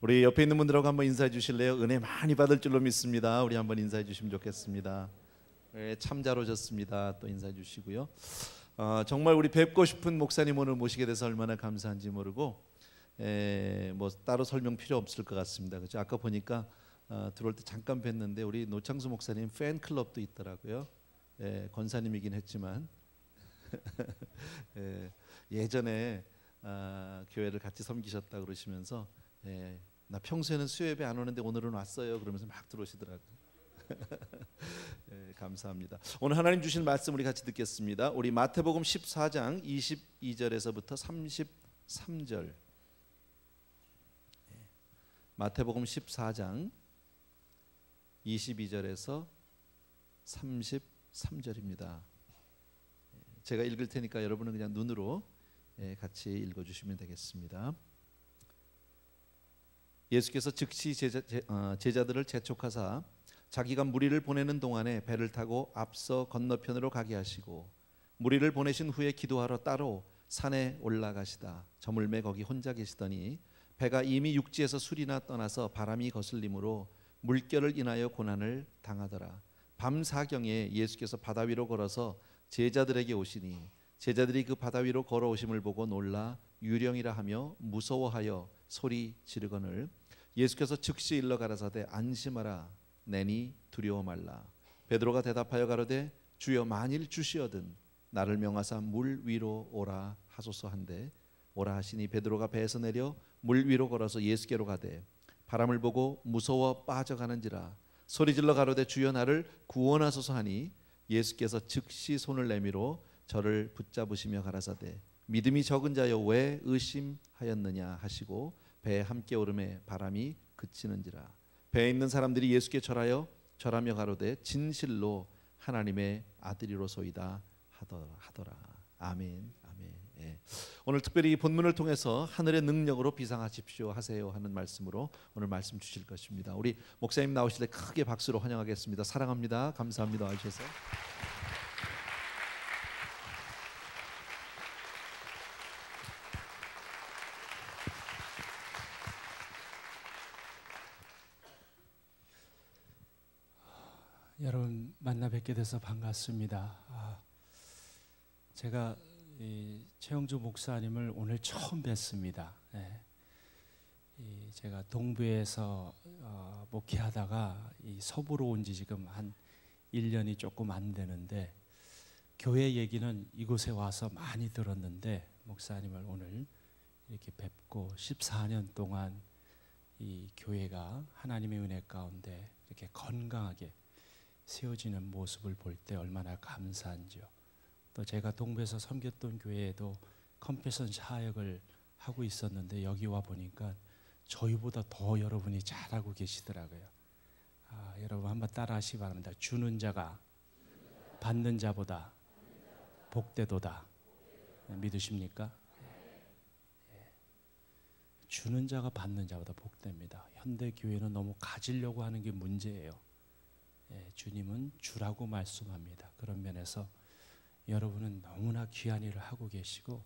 우리 옆에 있는 분들하고 한번 인사해 주실래요? 은혜 많이 받을 줄로 믿습니다. 우리 한번 인사해 주시면 좋겠습니다. 네, 참 잘 오셨습니다. 또 인사해 주시고요. 정말 우리 뵙고 싶은 목사님 오늘 모시게 돼서 얼마나 감사한지 모르고 뭐 따로 설명 필요 없을 것 같습니다. 그렇죠? 아까 보니까 들어올 때 잠깐 뵀는데 우리 노창수 목사님 팬클럽도 있더라고요. 권사님이긴 했지만 예전에 교회를 같이 섬기셨다 그러시면서 나 평소에는 수요예배 안 오는데 오늘은 왔어요 그러면서 막 들어오시더라고요. 감사합니다. 오늘 하나님 주신 말씀 우리 같이 듣겠습니다. 우리 마태복음 14장 22절에서부터 33절. 마태복음 14장 22절에서 33절입니다. 제가 읽을 테니까 여러분은 그냥 눈으로 같이 읽어주시면 되겠습니다. 예수께서 즉시 제자들을 재촉하사 자기가 무리를 보내는 동안에 배를 타고 앞서 건너편으로 가게 하시고 무리를 보내신 후에 기도하러 따로 산에 올라가시다 저물매 거기 혼자 계시더니 배가 이미 육지에서 술이나 떠나서 바람이 거슬림으로 물결을 인하여 고난을 당하더라. 밤 사경에 예수께서 바다 위로 걸어서 제자들에게 오시니 제자들이 그 바다 위로 걸어오심을 보고 놀라 유령이라 하며 무서워하여 소리 지르거늘 예수께서 즉시 일러 가라사대 안심하라 내니 두려워 말라. 베드로가 대답하여 가로되 주여 만일 주시어든 나를 명하사 물 위로 오라 하소서 한데 오라 하시니 베드로가 배에서 내려 물 위로 걸어서 예수께로 가되 바람을 보고 무서워 빠져가는지라 소리질러 가로되 주여 나를 구원하소서 하니 예수께서 즉시 손을 내밀어 저를 붙잡으시며 가라사대 믿음이 적은 자여 왜 의심하였느냐 하시고 배에 함께 오르매 바람이 그치는지라. 배에 있는 사람들이 예수께 절하며 가로되 진실로 하나님의 아들이로소이다 하더라. 아멘. 아멘. 오늘 특별히 이 본문을 통해서 하늘의 능력으로 비상하십시오 하세요 하는 말씀으로 오늘 말씀 주실 것입니다. 우리 목사님 나오실 때 크게 박수로 환영하겠습니다. 사랑합니다. 감사합니다 와주셔서. 여러분 만나 뵙게 돼서 반갑습니다. 제가 최영주 목사님을 오늘 처음 뵙습니다. 제가 동부에서 목회하다가 서부로 온 지 지금 한 1년이 조금 안 되는데 교회 얘기는 이곳에 와서 많이 들었는데 목사님을 오늘 이렇게 뵙고 14년 동안 이 교회가 하나님의 은혜 가운데 이렇게 건강하게 세워지는 모습을 볼 때 얼마나 감사한지요. 또 제가 동부에서 섬겼던 교회에도 컴패션 사역을 하고 있었는데 여기 와 보니까 저희보다 더 여러분이 잘하고 계시더라고요. 여러분 한번 따라 하시기 바랍니다. 주는 자가 받는 자보다 복되도다. 믿으십니까? 주는 자가 받는 자보다 복됩니다. 현대 교회는 너무 가지려고 하는 게 문제예요. 주님은 주라고 말씀합니다. 그런 면에서 여러분은 너무나 귀한 일을 하고 계시고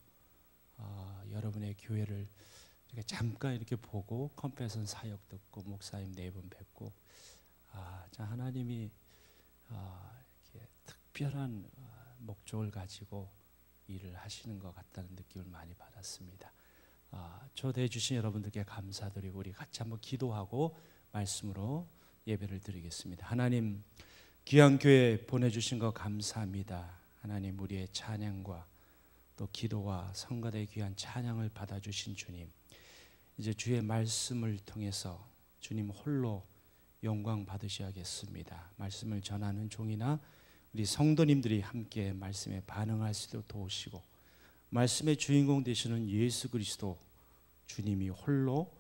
여러분의 교회를 이렇게 잠깐 이렇게 보고 컴패션 사역 듣고 목사님 4분 뵙고 하나님이 이렇게 특별한 목적을 가지고 일을 하시는 것 같다는 느낌을 많이 받았습니다. 초대해 주신 여러분들께 감사드리고 우리 같이 한번 기도하고 말씀으로 예배를 드리겠습니다. 하나님 귀한 교회 보내주신 거 감사합니다. 하나님 우리의 찬양과 또 기도와 성가대의 귀한 찬양을 받아주신 주님, 이제 주의 말씀을 통해서 주님 홀로 영광 받으셔야겠습니다. 말씀을 전하는 종이나 우리 성도님들이 함께 말씀에 반응할 수 있도록 도우시고 말씀의 주인공 되시는 예수 그리스도 주님이 홀로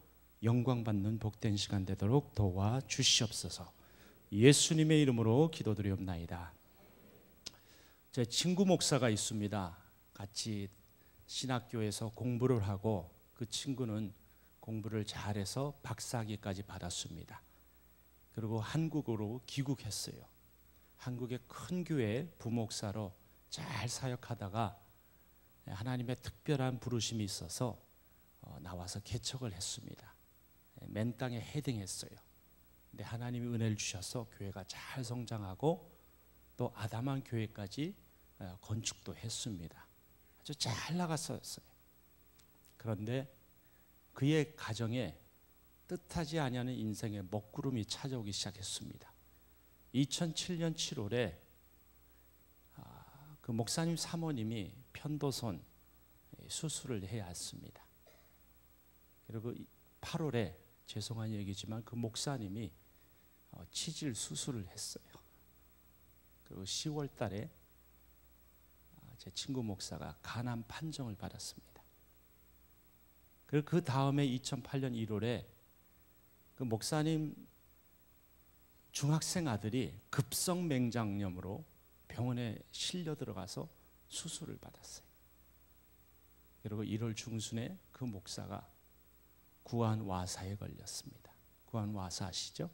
영광 받는 복된 시간 되도록 도와주시옵소서. 예수님의 이름으로 기도드리옵나이다. 제 친구 목사가 있습니다. 같이 신학교에서 공부를 하고 그 친구는 공부를 잘해서 박사학위까지 받았습니다. 그리고 한국으로 귀국했어요. 한국의 큰 교회 부목사로 잘 사역하다가 하나님의 특별한 부르심이 있어서 나와서 개척을 했습니다. 맨 땅에 헤딩했어요. 근데 하나님이 은혜를 주셔서 교회가 잘 성장하고 또 아담한 교회까지 건축도 했습니다. 아주 잘 나갔었어요. 그런데 그의 가정에 뜻하지 아니하는 인생의 먹구름이 찾아오기 시작했습니다. 2007년 7월에 그 목사님 사모님이 편도선 수술을 해야 했습니다. 그리고 8월에 죄송한 얘기지만 그 목사님이 치질 수술을 했어요. 그리고 10월 달에 제 친구 목사가 간암 판정을 받았습니다. 그리고 그 다음에 2008년 1월에 그 목사님 중학생 아들이 급성 맹장염으로 병원에 실려 들어가서 수술을 받았어요. 그리고 1월 중순에 그 목사가 구안와사에 걸렸습니다. 구안와사 아시죠?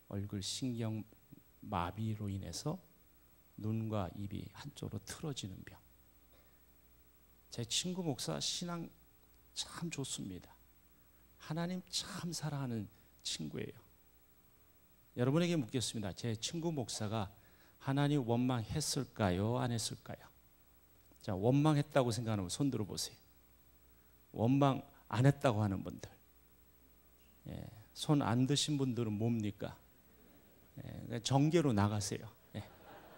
얼굴 신경 마비로 인해서 눈과 입이 한쪽으로 틀어지는 병. 제 친구 목사 신앙 참 좋습니다. 하나님 참 사랑하는 친구예요. 여러분에게 묻겠습니다. 제 친구 목사가 하나님 원망했을까요? 안 했을까요? 자, 원망했다고 생각하는 분 손 들어보세요. 원망 안 했다고 하는 분들. 손 안 드신 분들은 뭡니까? 정계로 나가세요.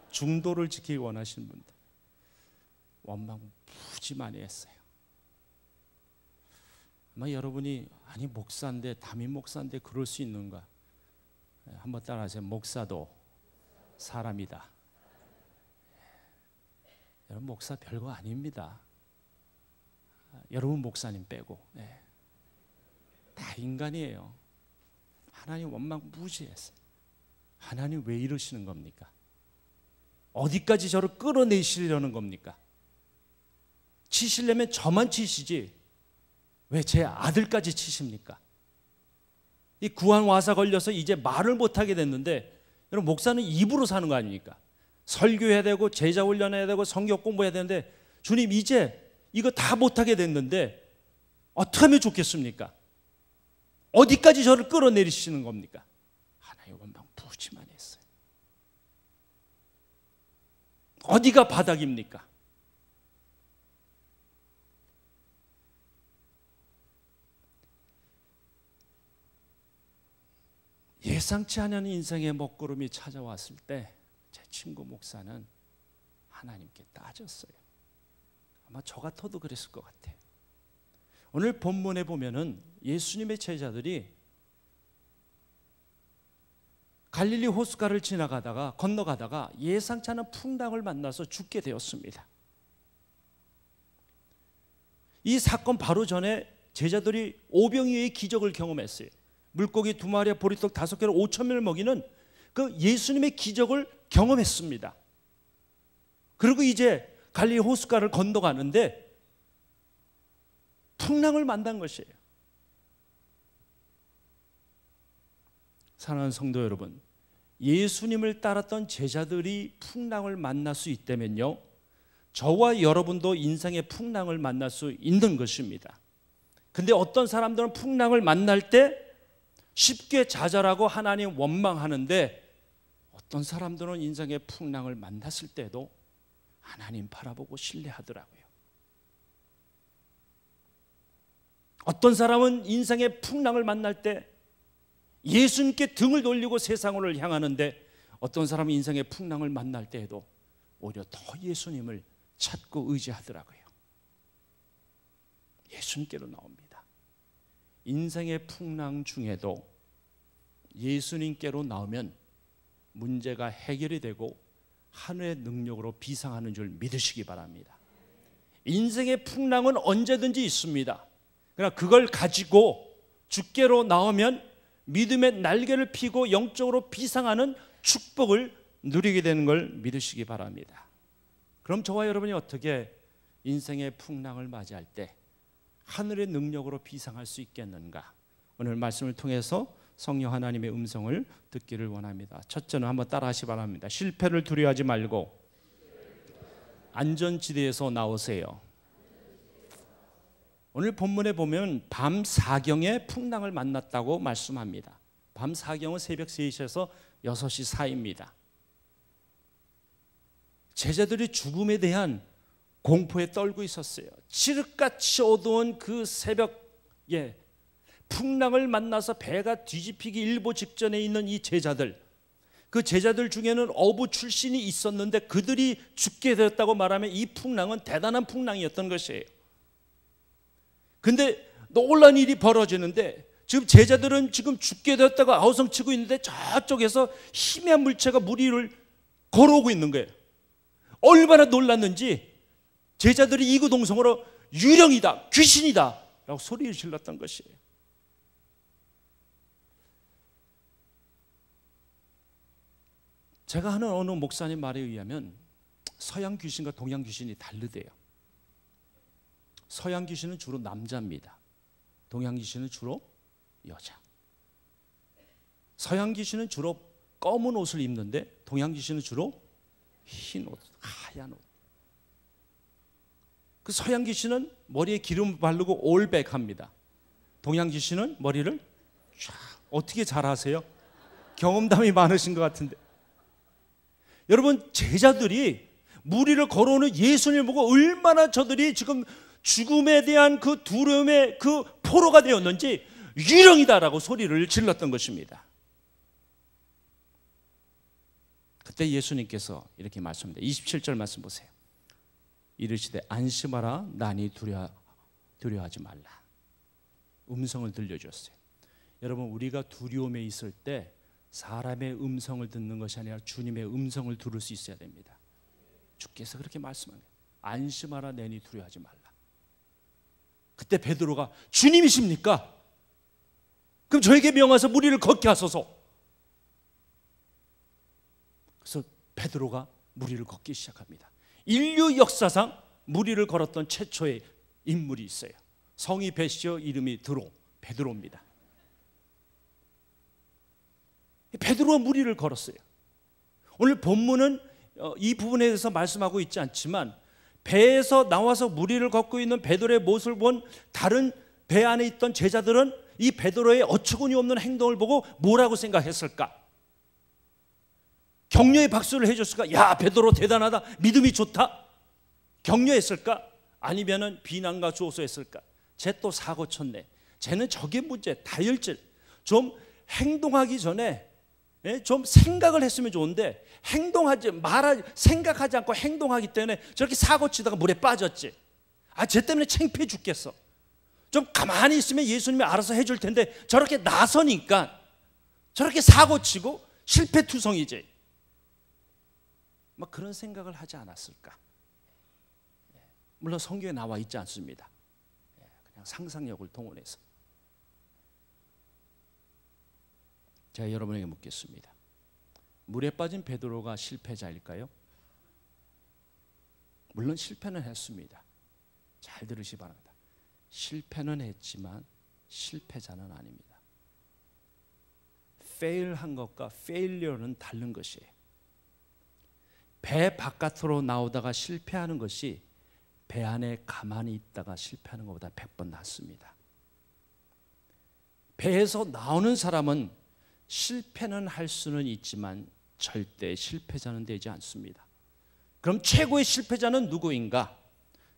중도를 지키기 원하시는 분들. 원망 무지 많이 했어요. 아마 여러분이 아니 목사인데 담임 목사인데 그럴 수 있는가? 한번 따라하세요. 목사도 사람이다. 여러분 목사 별거 아닙니다. 여러분 목사님 빼고 다 인간이에요. 하나님 원망 무지했어요. 하나님 왜 이러시는 겁니까? 어디까지 저를 끌어내시려는 겁니까? 치시려면 저만 치시지 왜 제 아들까지 치십니까? 이 구안와사 걸려서 이제 말을 못하게 됐는데 여러분 목사는 입으로 사는 거 아닙니까? 설교해야 되고 제자 훈련해야 되고 성경 공부해야 되는데 주님 이제 이거 다 못하게 됐는데 어떻게 하면 좋겠습니까? 어디까지 저를 끌어내리시는 겁니까? 하나님 원망 무지 많이 했어요. 어디가 바닥입니까? 예상치 않은 인생의 먹구름이 찾아왔을 때 제 친구 목사는 하나님께 따졌어요. 아마 저 같아도 그랬을 것 같아요. 오늘 본문에 보면은 예수님의 제자들이 갈릴리 호숫가를 지나가다가 건너가다가 예상치 않은 풍랑을 만나서 죽게 되었습니다. 이 사건 바로 전에 제자들이 오병이어의 기적을 경험했어요. 물고기 2마리와 보리떡 5개로 5,000명을 먹이는 그 예수님의 기적을 경험했습니다. 그리고 이제 갈릴리 호숫가를 건너가는데 풍랑을 만난 것이에요. 사랑하는 성도 여러분, 예수님을 따랐던 제자들이 풍랑을 만날 수 있다면요, 저와 여러분도 인생의 풍랑을 만날 수 있는 것입니다. 근데 어떤 사람들은 풍랑을 만날 때 쉽게 좌절하고 하나님 원망하는데 어떤 사람들은 인생의 풍랑을 만났을 때도 하나님 바라보고 신뢰하더라고요. 어떤 사람은 인생의 풍랑을 만날 때 예수님께 등을 돌리고 세상을 향하는데 어떤 사람은 인생의 풍랑을 만날 때에도 오히려 더 예수님을 찾고 의지하더라고요. 예수님께로 나옵니다. 인생의 풍랑 중에도 예수님께로 나오면 문제가 해결이 되고 하늘의 능력으로 비상하는 줄 믿으시기 바랍니다. 인생의 풍랑은 언제든지 있습니다. 그러나 그걸 가지고 주께로 나오면 믿음의 날개를 펴고 영적으로 비상하는 축복을 누리게 되는 걸 믿으시기 바랍니다. 그럼 저와 여러분이 어떻게 인생의 풍랑을 맞이할 때 하늘의 능력으로 비상할 수 있겠는가? 오늘 말씀을 통해서 성령 하나님의 음성을 듣기를 원합니다. 첫째는 한번 따라하시 바랍니다. 실패를 두려워하지 말고 안전지대에서 나오세요. 오늘 본문에 보면 밤 4경에 풍랑을 만났다고 말씀합니다. 밤 4경은 새벽 3시에서 6시 사이입니다. 제자들이 죽음에 대한 공포에 떨고 있었어요. 칠흑같이 어두운 그 새벽에 풍랑을 만나서 배가 뒤집히기 일보 직전에 있는 이 제자들, 그 제자들 중에는 어부 출신이 있었는데 그들이 죽게 되었다고 말하면 이 풍랑은 대단한 풍랑이었던 것이에요. 근데 놀라운 일이 벌어지는데 지금 제자들은 지금 죽게 되었다고 아우성치고 있는데 저쪽에서 희미한 물체가 물 위를 걸어오고 있는 거예요. 얼마나 놀랐는지 제자들이 이구동성으로 유령이다, 귀신이다 라고 소리를 질렀던 것이에요. 제가 하는 어느 목사님 말에 의하면 서양 귀신과 동양 귀신이 다르대요. 서양 귀신은 주로 남자입니다. 동양 귀신은 주로 여자. 서양 귀신은 주로 검은 옷을 입는데 동양 귀신은 주로 흰 옷, 하얀 옷. 그 서양 귀신은 머리에 기름 바르고 올백합니다. 동양 귀신은 머리를 쫙. 어떻게 잘 아세요? 경험담이 많으신 것 같은데. 여러분, 제자들이 물 위를 걸어오는 예수님을 보고 얼마나 저들이 지금 죽음에 대한 그 두려움의 그 포로가 되었는지 유령이다라고 소리를 질렀던 것입니다. 그때 예수님께서 이렇게 말씀합니다. 27절 말씀 보세요. 이르시되 안심하라, 나니 두려워하지 말라. 음성을 들려주었어요. 여러분, 우리가 두려움에 있을 때 사람의 음성을 듣는 것이 아니라 주님의 음성을 들을 수 있어야 됩니다. 주께서 그렇게 말씀합니다. 안심하라, 내니 두려워하지 말라. 그때 베드로가 주님이십니까? 그럼 저에게 명하사 물 위를 걷게 하소서. 그래서 베드로가 물 위를 걷기 시작합니다. 인류 역사상 물 위를 걸었던 최초의 인물이 있어요. 성이 베시오, 이름이 베드로입니다. 베드로가 물 위를 걸었어요. 오늘 본문은 이 부분에 대해서 말씀하고 있지 않지만 배에서 나와서 물 위를 걷고 있는 베드로의 모습을 본 다른 배 안에 있던 제자들은 이 베드로의 어처구니 없는 행동을 보고 뭐라고 생각했을까? 격려의 박수를 해줬을까? 야, 베드로 대단하다, 믿음이 좋다, 격려했을까? 아니면은 비난과 조소했을까? 쟤 또 사고 쳤네, 쟤는 저게 문제, 다혈질. 좀 행동하기 전에 좀 생각을 했으면 좋은데 생각하지 않고 행동하기 때문에 저렇게 사고 치다가 물에 빠졌지. 쟤 때문에 창피해 죽겠어. 좀 가만히 있으면 예수님이 알아서 해줄 텐데 저렇게 나서니까 저렇게 사고 치고 실패투성이지. 막 그런 생각을 하지 않았을까? 물론 성경에 나와 있지 않습니다. 그냥 상상력을 동원해서. 제가 여러분에게 묻겠습니다. 물에 빠진 베드로가 실패자일까요? 물론 실패는 했습니다. 잘 들으시기 바랍니다. 실패는 했지만 실패자는 아닙니다. fail한 것과 failure는 다른 것이에요. 배 바깥으로 나오다가 실패하는 것이 배 안에 가만히 있다가 실패하는 것보다 100번 낫습니다. 배에서 나오는 사람은 실패는 할 수는 있지만 절대 실패자는 되지 않습니다. 그럼 최고의 실패자는 누구인가?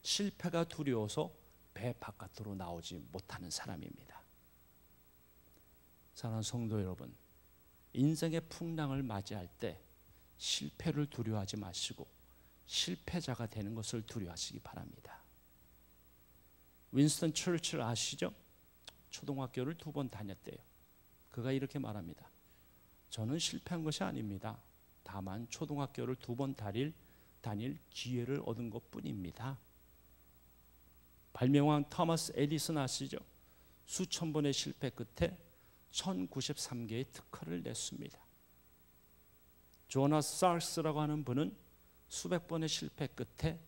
실패가 두려워서 배 바깥으로 나오지 못하는 사람입니다. 사랑하는 성도 여러분, 인생의 풍랑을 맞이할 때 실패를 두려워하지 마시고 실패자가 되는 것을 두려워하시기 바랍니다. 윈스턴 처칠 아시죠? 초등학교를 2번 다녔대요. 그가 이렇게 말합니다. 저는 실패한 것이 아닙니다. 다만 초등학교를 2번 다닐 기회를 얻은 것뿐입니다. 발명왕 토마스 에디슨 아시죠? 수천 번의 실패 끝에 1093개의 특허를 냈습니다. 조나스 살스라고 하는 분은 수백 번의 실패 끝에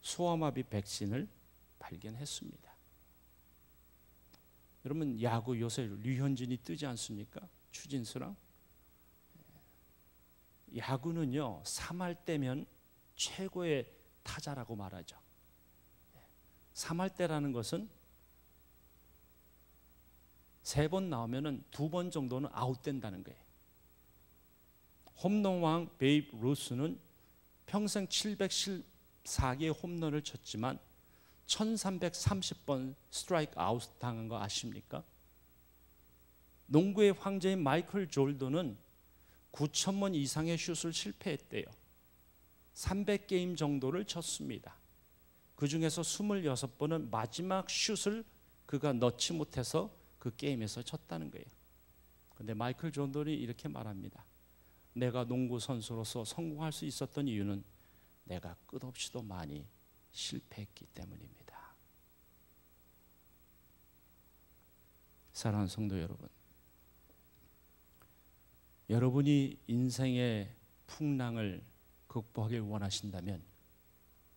소아마비 백신을 발견했습니다. 여러분, 야구 요새 류현진이 뜨지 않습니까? 추진수랑. 야구는요, 3할 때면 최고의 타자라고 말하죠. 3할 때라는 것은 3번 나오면은 2번 정도는 아웃된다는 거예요. 홈런왕 베이브 루스는 평생 714개의 홈런을 쳤지만 1330번 스트라이크 아웃 당한 거 아십니까? 농구의 황제인 마이클 조던은 9,000번 이상의 슛을 실패했대요. 300게임 정도를 쳤습니다. 그 중에서 26번은 마지막 슛을 그가 넣지 못해서 그 게임에서 쳤다는 거예요. 그런데 마이클 조던이 이렇게 말합니다. 내가 농구 선수로서 성공할 수 있었던 이유는 내가 끝없이도 많이 실패했기 때문입니다. 사랑하는 성도 여러분, 여러분이 인생의 풍랑을 극복하길 원하신다면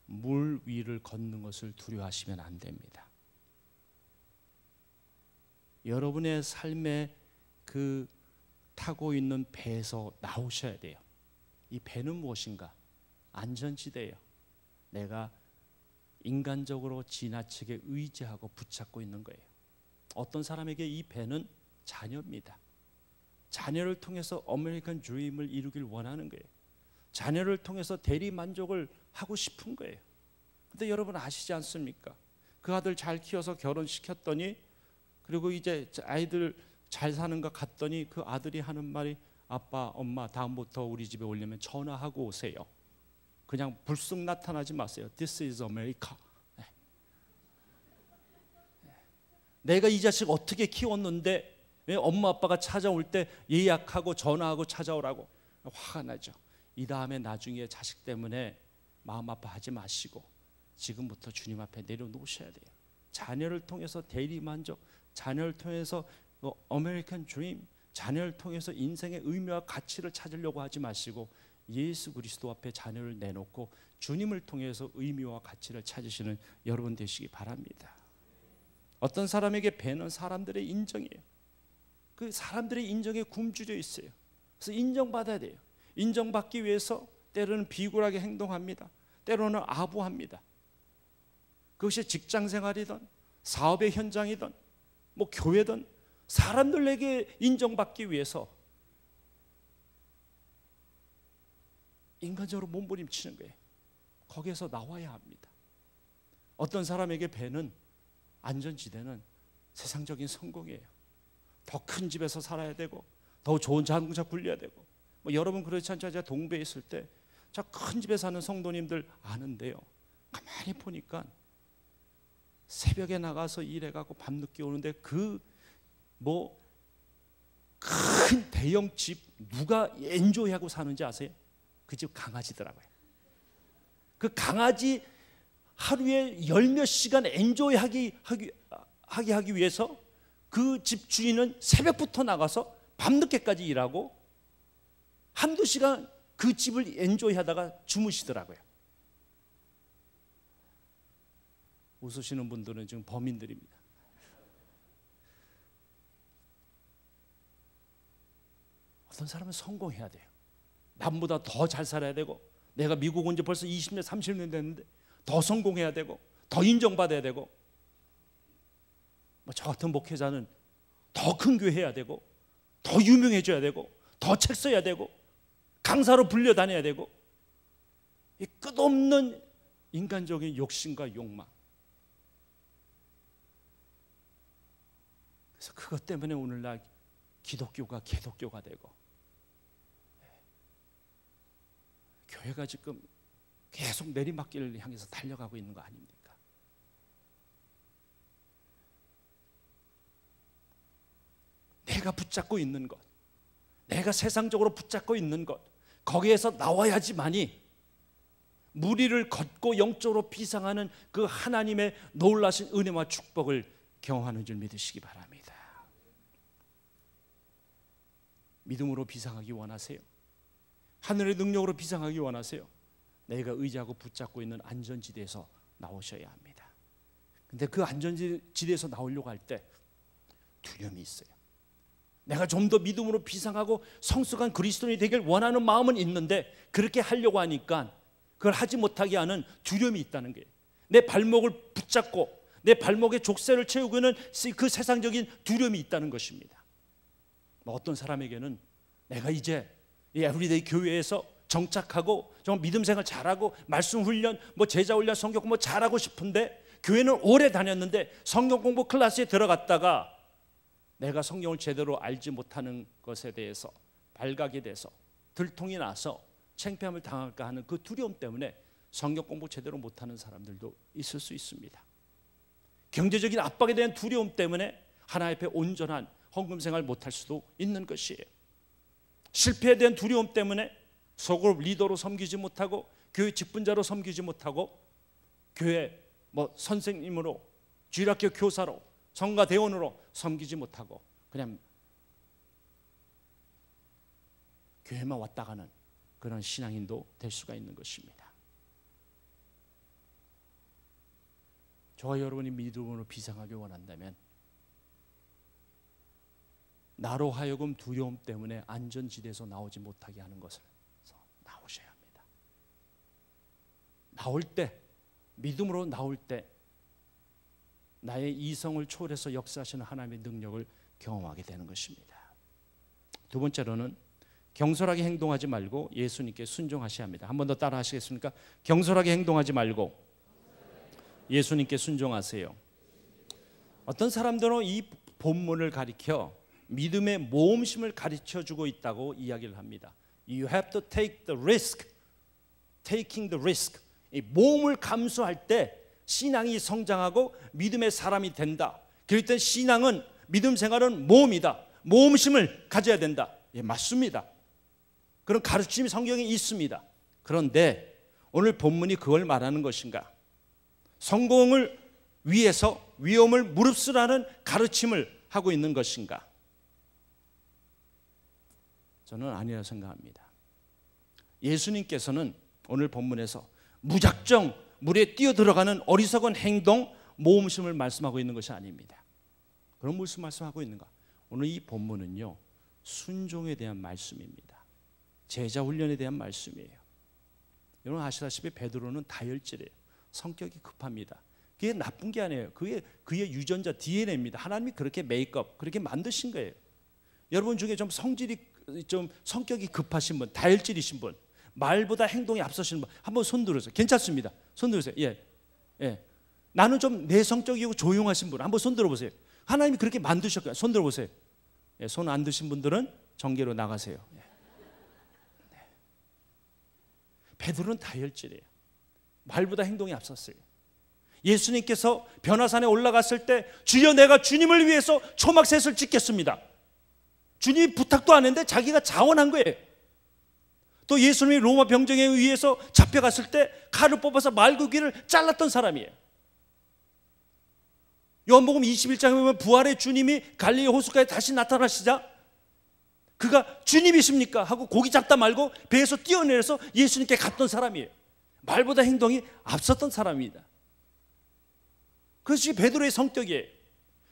물 위를 걷는 것을 두려워하시면 안 됩니다. 여러분의 삶의 그 타고 있는 배에서 나오셔야 돼요. 이 배는 무엇인가? 안전지대예요. 내가 인간적으로 지나치게 의지하고 붙잡고 있는 거예요. 어떤 사람에게 이 배는 자녀입니다. 자녀를 통해서 아메리칸 드림을 이루길 원하는 거예요. 자녀를 통해서 대리 만족을 하고 싶은 거예요. 근데 여러분 아시지 않습니까? 그 아들 잘 키워서 결혼시켰더니, 그리고 이제 아이들 잘 사는 거 갔더니 그 아들이 하는 말이, 아빠, 엄마 다음부터 우리 집에 오려면 전화하고 오세요. 그냥 불쑥 나타나지 마세요. This is America. 내가 이 자식 어떻게 키웠는데 왜 엄마 아빠가 찾아올 때 예약하고 전화하고 찾아오라고. 화가 나죠. 이 다음에 나중에 자식 때문에 마음 아파하지 마시고 지금부터 주님 앞에 내려놓으셔야 돼요. 자녀를 통해서 대리만족, 자녀를 통해서 아메리칸 드림, 자녀를 통해서 인생의 의미와 가치를 찾으려고 하지 마시고 예수 그리스도 앞에 자녀를 내놓고 주님을 통해서 의미와 가치를 찾으시는 여러분 되시기 바랍니다. 어떤 사람에게 배는 사람들의 인정이에요. 그 사람들의 인정에 굶주려 있어요. 그래서 인정받아야 돼요. 인정받기 위해서 때로는 비굴하게 행동합니다. 때로는 아부합니다. 그것이 직장생활이든 사업의 현장이든 뭐 교회든 사람들에게 인정받기 위해서 인간적으로 몸부림치는 거예요. 거기에서 나와야 합니다. 어떤 사람에게 배는, 안전지대는 세상적인 성공이에요. 더 큰 집에서 살아야 되고 더 좋은 자동차 굴려야 되고, 뭐 여러분 그렇지 않죠? 제가 동배에 있을 때 저 큰 집에 사는 성도님들 아는데요, 가만히 보니까 새벽에 나가서 일해가고 밤늦게 오는데 그 뭐 큰 대형 집 누가 엔조이하고 사는지 아세요? 그 집 강아지더라고요. 그 강아지 하루에 열 몇 시간 엔조이하기 하기 위해서 그 집 주인은 새벽부터 나가서 밤늦게까지 일하고 한두 시간 그 집을 엔조이하다가 주무시더라고요. 웃으시는 분들은 지금 범인들입니다. 어떤 사람은 성공해야 돼요. 남보다 더 잘 살아야 되고, 내가 미국 온 지 벌써 20년, 30년 됐는데 더 성공해야 되고, 더 인정받아야 되고, 뭐 저 같은 목회자는 더 큰 교회 해야 되고, 더 유명해져야 되고, 더 책 써야 되고, 강사로 불려다녀야 되고, 이 끝없는 인간적인 욕심과 욕망. 그래서 그것 때문에 오늘날 기독교가 개독교가 되고, 교회가 지금 계속 내리막길을 향해서 달려가고 있는 거 아닙니까? 내가 붙잡고 있는 것, 내가 세상적으로 붙잡고 있는 것, 거기에서 나와야지만이 무리를 걷고 영적으로 비상하는 그 하나님의 놀라신 은혜와 축복을 경험하는 줄 믿으시기 바랍니다. 믿음으로 비상하기 원하세요? 하늘의 능력으로 비상하기 원하세요? 내가 의지하고 붙잡고 있는 안전지대에서 나오셔야 합니다. 근데 그 안전지대에서 나오려고 할 때 두려움이 있어요. 내가 좀 더 믿음으로 비상하고 성숙한 그리스도인이 되길 원하는 마음은 있는데 그렇게 하려고 하니까 그걸 하지 못하게 하는 두려움이 있다는 거예요. 내 발목을 붙잡고 내 발목에 족쇄를 채우고 있는 그 세상적인 두려움이 있다는 것입니다. 어떤 사람에게는 내가 이제 이 에브리데이 교회에서 정착하고 정말 믿음 생활 잘하고 말씀 훈련, 제자 훈련, 성경 공부 잘하고 싶은데 교회는 오래 다녔는데 성경 공부 클래스에 들어갔다가 내가 성경을 제대로 알지 못하는 것에 대해서 발각이 돼서 들통이 나서 창피함을 당할까 하는 그 두려움 때문에 성경 공부 제대로 못하는 사람들도 있을 수 있습니다. 경제적인 압박에 대한 두려움 때문에 하나님 앞에 온전한 헌금 생활 못할 수도 있는 것이에요. 실패에 대한 두려움 때문에 소그룹 리더로 섬기지 못하고 교회 직분자로 섬기지 못하고 교회 선생님으로 주일학교 교사로 성가대원으로 섬기지 못하고 그냥 교회만 왔다 가는 그런 신앙인도 될 수가 있는 것입니다. 저와 여러분이 믿음으로 비상하기 원한다면 나로 하여금 두려움 때문에 안전지대에서 나오지 못하게 하는 것을 나오셔야 합니다. 나올 때, 믿음으로 나올 때 나의 이성을 초월해서 역사하시는 하나님의 능력을 경험하게 되는 것입니다. 두 번째로는 경솔하게 행동하지 말고 예수님께 순종하셔야 합니다. 한 번 더 따라 하시겠습니까? 경솔하게 행동하지 말고 예수님께 순종하세요. 어떤 사람들은 이 본문을 가리켜 믿음의 모험심을 가르쳐주고 있다고 이야기를 합니다. You have to take the risk. Taking the risk. 이 모험을 감수할 때 신앙이 성장하고 믿음의 사람이 된다. 그럴 때 신앙은, 믿음 생활은 모험이다. 모험심을 가져야 된다. 예, 맞습니다. 그런 가르침이 성경에 있습니다. 그런데 오늘 본문이 그걸 말하는 것인가? 성공을 위해서 위험을 무릅쓰라는 가르침을 하고 있는 것인가? 저는 아니라고 생각합니다. 예수님께서는 오늘 본문에서 무작정 물에 뛰어들어가는 어리석은 행동, 모험심을 말씀하고 있는 것이 아닙니다. 그럼 무슨 말씀하고 있는가? 오늘 이 본문은요, 순종에 대한 말씀입니다. 제자 훈련에 대한 말씀이에요. 여러분 아시다시피 베드로는 다혈질이에요. 성격이 급합니다. 그게 나쁜 게 아니에요. 그게 그의 유전자 DNA입니다. 하나님이 그렇게 메이크업, 그렇게 만드신 거예요. 여러분 중에 좀 성격이 급하신 분, 다혈질이신 분, 말보다 행동이 앞서시는 분, 한번 손 들으세요. 괜찮습니다. 손 들으세요. 예. 나는 좀 내성적이고 조용하신 분, 한번 손 들어보세요. 하나님이 그렇게 만드셨고요. 손 들어보세요. 예, 손 안 드신 분들은 정계로 나가세요. 예. 네. 베드로는 다혈질이에요. 말보다 행동이 앞섰어요. 예수님께서 변화산에 올라갔을 때 주여 내가 주님을 위해서 초막셋을 짓겠습니다. 주님이 부탁도 안 했는데 자기가 자원한 거예요. 또 예수님이 로마 병정에 의해서 잡혀갔을 때 칼을 뽑아서 말고기를 잘랐던 사람이에요. 요한복음 21장에 보면 부활의 주님이 갈릴리 호숫가에 다시 나타나시자 그가 주님이십니까? 하고 고기 잡다 말고 배에서 뛰어내려서 예수님께 갔던 사람이에요. 말보다 행동이 앞섰던 사람입니다. 그것이 베드로의 성격이에요.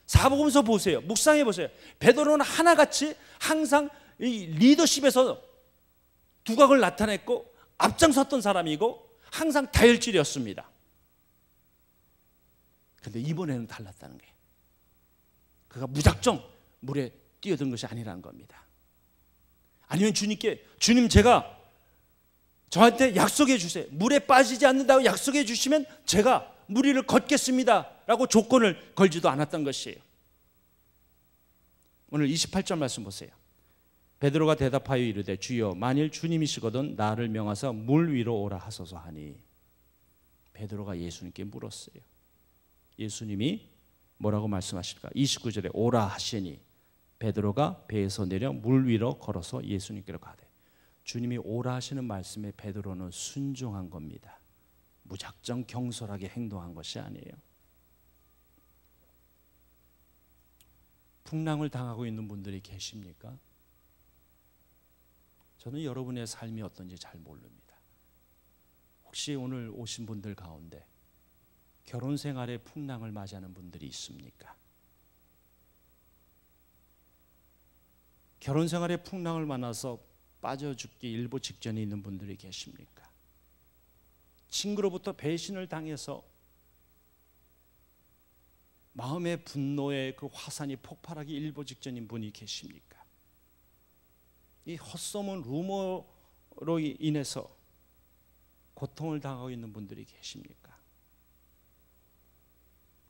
사복음서 보세요. 묵상해 보세요. 베드로는 하나같이 항상 이 리더십에서 두각을 나타냈고 앞장섰던 사람이고 항상 다혈질이었습니다. 그런데 이번에는 달랐다는 거예요. 그가 무작정 물에 뛰어든 것이 아니라는 겁니다. 아니면 주님께 주님 제가 저한테 약속해 주세요. 물에 빠지지 않는다고 약속해 주시면 제가 물 위를 걷겠습니다 라고 조건을 걸지도 않았던 것이에요. 오늘 28절 말씀 보세요. 베드로가 대답하여 이르되 주여 만일 주님이시거든 나를 명하사 물 위로 오라 하소서 하니 베드로가 예수님께 물었어요. 예수님이 뭐라고 말씀하실까? 29절에 오라 하시니 베드로가 배에서 내려 물 위로 걸어서 예수님께로 가되 주님이 오라 하시는 말씀에 베드로는 순종한 겁니다. 무작정 경솔하게 행동한 것이 아니에요. 풍랑을 당하고 있는 분들이 계십니까? 저는 여러분의 삶이 어떤지 잘 모릅니다. 혹시 오늘 오신 분들 가운데 결혼 생활에 풍랑을 맞이하는 분들이 있습니까? 결혼 생활에 풍랑을 만나서 빠져 죽기 일보 직전에 있는 분들이 계십니까? 친구로부터 배신을 당해서 마음의 분노의 그 화산이 폭발하기 일보 직전인 분이 계십니까? 이 헛소문 루머로 인해서 고통을 당하고 있는 분들이 계십니까?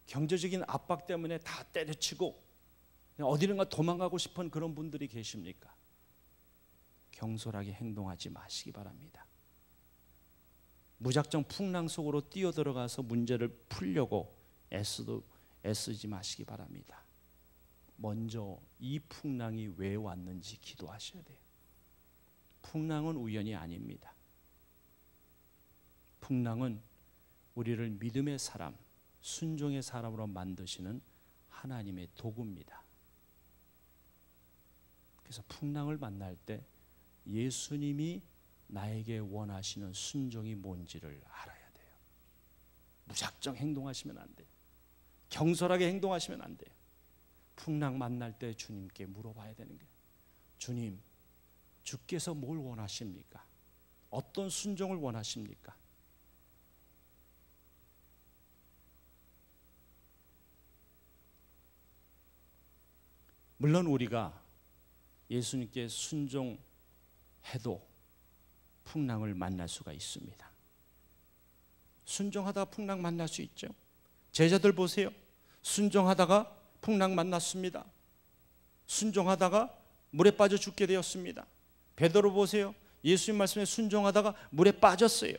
경제적인 압박 때문에 다 때려치고 어디론가 도망가고 싶은 그런 분들이 계십니까? 경솔하게 행동하지 마시기 바랍니다. 무작정 풍랑 속으로 뛰어들어가서 문제를 풀려고 애쓰지 마시기 바랍니다. 먼저 이 풍랑이 왜 왔는지 기도하셔야 돼요. 풍랑은 우연이 아닙니다. 풍랑은 우리를 믿음의 사람, 순종의 사람으로 만드시는 하나님의 도구입니다. 그래서 풍랑을 만날 때 예수님이 나에게 원하시는 순종이 뭔지를 알아야 돼요. 무작정 행동하시면 안 돼요. 경솔하게 행동하시면 안 돼요. 풍랑 만날 때 주님께 물어봐야 되는 게, 주님, 주께서 뭘 원하십니까? 어떤 순종을 원하십니까? 물론 우리가 예수님께 순종해도 풍랑을 만날 수가 있습니다. 순종하다가 풍랑 만날 수 있죠. 제자들 보세요. 순종하다가 풍랑 만났습니다. 순종하다가 물에 빠져 죽게 되었습니다. 베드로 보세요. 예수님 말씀에 순종하다가 물에 빠졌어요.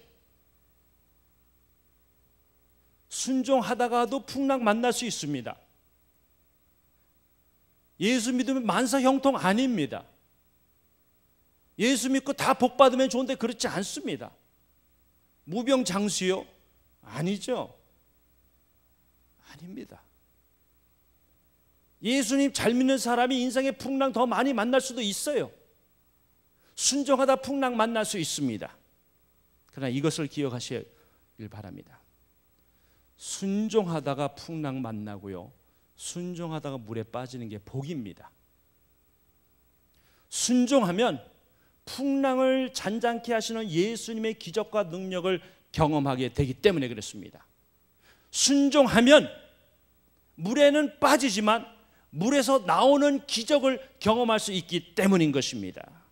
순종하다가도 풍랑 만날 수 있습니다. 예수 믿으면 만사 형통 아닙니다. 예수 믿고 다 복 받으면 좋은데 그렇지 않습니다. 무병장수요? 아니죠. 아닙니다. 예수님 잘 믿는 사람이 인생의 풍랑 더 많이 만날 수도 있어요. 순종하다 풍랑 만날 수 있습니다. 그러나 이것을 기억하시길 바랍니다. 순종하다가 풍랑 만나고요, 순종하다가 물에 빠지는 게 복입니다. 순종하면 풍랑을 잔잔케 하시는 예수님의 기적과 능력을 경험하게 되기 때문에 그렇습니다. 순종하면 물에는 빠지지만 물에서 나오는 기적을 경험할 수 있기 때문인 것입니다.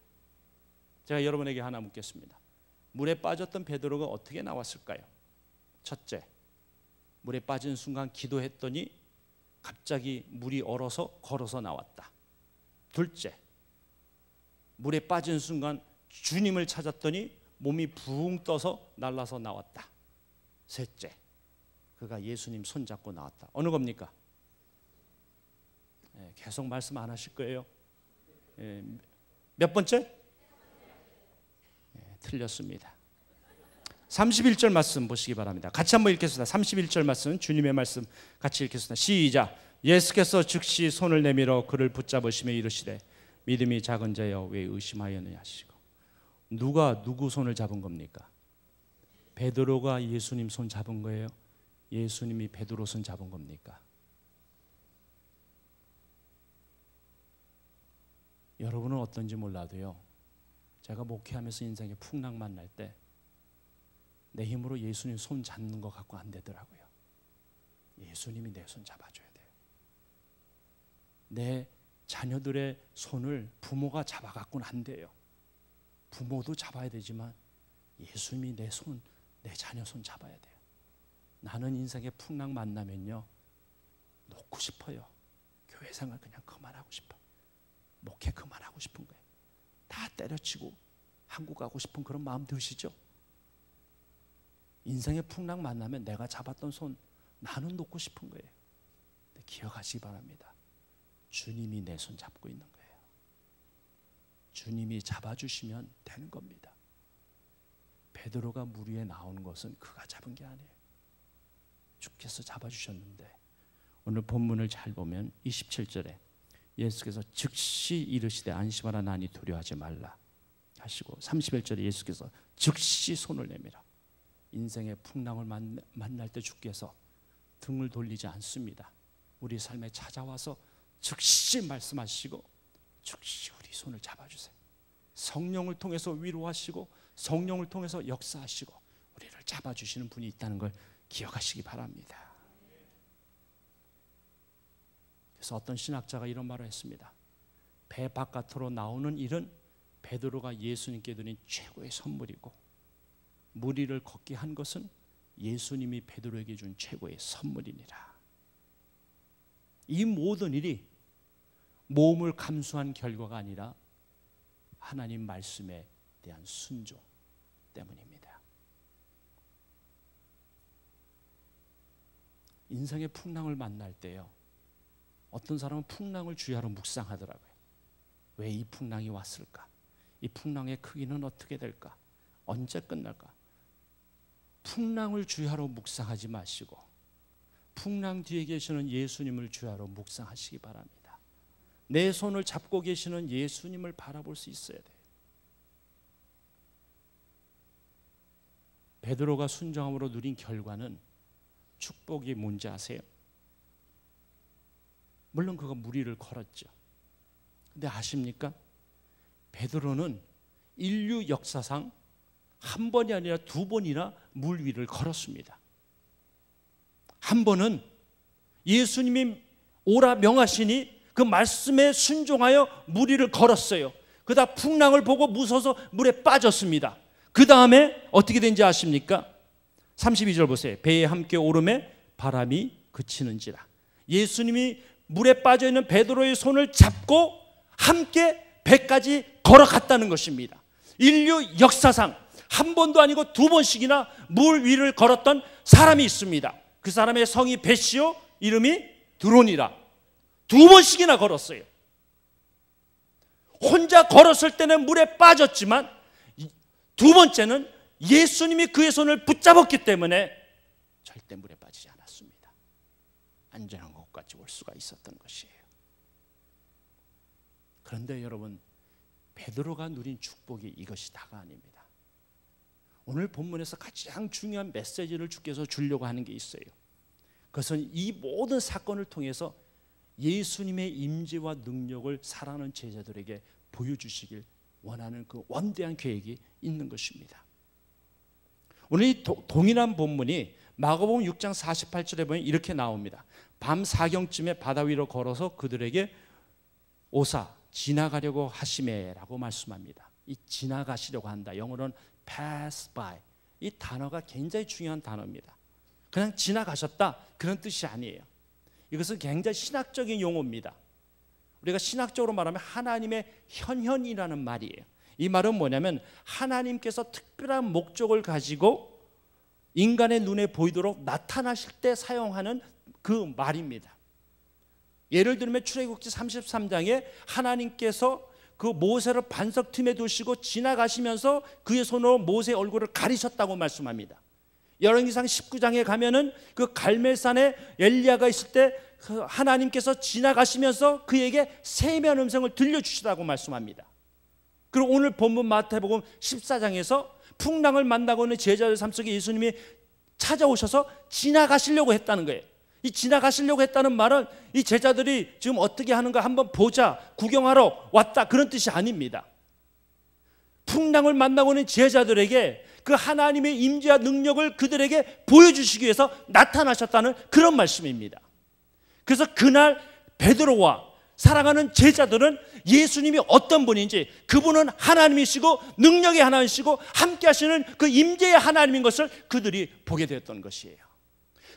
제가 여러분에게 하나 묻겠습니다. 물에 빠졌던 베드로가 어떻게 나왔을까요? 첫째, 물에 빠진 순간 기도했더니 갑자기 물이 얼어서 걸어서 나왔다. 둘째, 물에 빠진 순간 주님을 찾았더니 몸이 붕 떠서 날아서 나왔다. 셋째, 그가 예수님 손잡고 나왔다. 어느 겁니까? 계속 말씀 안 하실 거예요. 몇 번째? 틀렸습니다. 31절 말씀 보시기 바랍니다. 같이 한번 읽겠습니다. 31절 말씀, 주님의 말씀 같이 읽겠습니다. 시작. 예수께서 즉시 손을 내밀어 그를 붙잡으시며 이르시되 믿음이 작은 자여 왜 의심하였느냐 하시고. 누가 누구 손을 잡은 겁니까? 베드로가 예수님 손 잡은 거예요? 예수님이 베드로 손 잡은 겁니까? 여러분은 어떤지 몰라도요, 제가 목회하면서 인생에 풍랑 만날 때 내 힘으로 예수님 손 잡는 것 갖고 안 되더라고요. 예수님이 내 손 잡아줘야 돼요. 내 자녀들의 손을 부모가 잡아갖고는 안 돼요. 부모도 잡아야 되지만 예수님이 내 손, 내 자녀 손 잡아야 돼요. 나는 인생에 풍랑 만나면요, 놓고 싶어요. 교회 생활 그냥 그만하고 싶어. 목회 그만하고 싶은 거예요. 다 때려치고 한국 가고 싶은 그런 마음 드시죠? 인생의 풍랑 만나면 내가 잡았던 손 나는 놓고 싶은 거예요. 근데 기억하시기 바랍니다. 주님이 내 손 잡고 있는 거예요. 주님이 잡아주시면 되는 겁니다. 베드로가 물 위에 나오는 것은 그가 잡은 게 아니에요. 주께서 잡아주셨는데, 오늘 본문을 잘 보면 27절에 예수께서 즉시 이르시되 안심하라 나니 두려워하지 말라 하시고, 31절에 예수께서 즉시 손을 내밀어. 인생의 풍랑을 만날 때 주께서 등을 돌리지 않습니다. 우리 삶에 찾아와서 즉시 말씀하시고 즉시 우리 손을 잡아주세요. 성령을 통해서 위로하시고 성령을 통해서 역사하시고 우리를 잡아주시는 분이 있다는 걸 기억하시기 바랍니다. 그래서 어떤 신학자가 이런 말을 했습니다. 배 바깥으로 나오는 일은 베드로가 예수님께 드린 최고의 선물이고, 물 위를 걷게 한 것은 예수님이 베드로에게 준 최고의 선물이니라. 이 모든 일이 모험을 감수한 결과가 아니라 하나님 말씀에 대한 순종 때문입니다. 인생의 풍랑을 만날 때요, 어떤 사람은 풍랑을 주야로 묵상하더라고요. 왜 이 풍랑이 왔을까? 이 풍랑의 크기는 어떻게 될까? 언제 끝날까? 풍랑을 주야로 묵상하지 마시고 풍랑 뒤에 계시는 예수님을 주야로 묵상하시기 바랍니다. 내 손을 잡고 계시는 예수님을 바라볼 수 있어야 돼요. 베드로가 순종함으로 누린 결과는 축복이 뭔지 아세요? 물론 그가 물 위를 걸었죠. 근데 아십니까? 베드로는 인류 역사상 한 번이 아니라 두 번이나 물 위를 걸었습니다. 한 번은 예수님이 오라 명하시니 그 말씀에 순종하여 물 위를 걸었어요. 그러다 풍랑을 보고 무서워서 물에 빠졌습니다. 그 다음에 어떻게 된지 아십니까? 32절 보세요. 배에 함께 오름에 바람이 그치는지라. 예수님이 물에 빠져있는 베드로의 손을 잡고 함께 배까지 걸어갔다는 것입니다. 인류 역사상 한 번도 아니고 두 번씩이나 물 위를 걸었던 사람이 있습니다. 그 사람의 성이 베시오, 이름이 드론이라. 두 번씩이나 걸었어요. 혼자 걸었을 때는 물에 빠졌지만 두 번째는 예수님이 그의 손을 붙잡았기 때문에 절대 물에 빠지지 않았습니다. 안전한 곳까지 올 수가 있었던 것이에요. 그런데 여러분, 베드로가 누린 축복이 이것이 다가 아닙니다. 오늘 본문에서 가장 중요한 메시지를 주께서 주려고 하는 게 있어요. 그것은 이 모든 사건을 통해서 예수님의 임재와 능력을 사랑하는 제자들에게 보여주시길 원하는 그 원대한 계획이 있는 것입니다. 오늘 이 동일한 본문이 마가복음 6장 48절에 보면 이렇게 나옵니다. 밤 사경쯤에 바다 위로 걸어서 그들에게 오사 지나가려고 하시매라고 말씀합니다. 이 지나가시려고 한다, 영어로는 pass by. 이 단어가 굉장히 중요한 단어입니다. 그냥 지나가셨다 그런 뜻이 아니에요. 이것은 굉장히 신학적인 용어입니다. 우리가 신학적으로 말하면 하나님의 현현이라는 말이에요. 이 말은 뭐냐면 하나님께서 특별한 목적을 가지고 인간의 눈에 보이도록 나타나실 때 사용하는 그 말입니다. 예를 들면 출애굽기 33장에 하나님께서 그 모세를 반석 틈에 두시고 지나가시면서 그의 손으로 모세의 얼굴을 가리셨다고 말씀합니다. 열왕기상 19장에 가면은 그 갈멜산에 엘리야가 있을 때 하나님께서 지나가시면서 그에게 세미한 음성을 들려주시다고 말씀합니다. 그리고 오늘 본문 마태복음 14장에서 풍랑을 만나고 있는 제자들 삶 속에 예수님이 찾아오셔서 지나가시려고 했다는 거예요. 이 지나가시려고 했다는 말은 이 제자들이 지금 어떻게 하는가 한번 보자, 구경하러 왔다, 그런 뜻이 아닙니다. 풍랑을 만나고 있는 제자들에게 그 하나님의 임재와 능력을 그들에게 보여주시기 위해서 나타나셨다는 그런 말씀입니다. 그래서 그날 베드로와 사랑하는 제자들은 예수님이 어떤 분인지, 그분은 하나님이시고 능력의 하나님이시고 함께 하시는 그 임재의 하나님인 것을 그들이 보게 되었던 것이에요.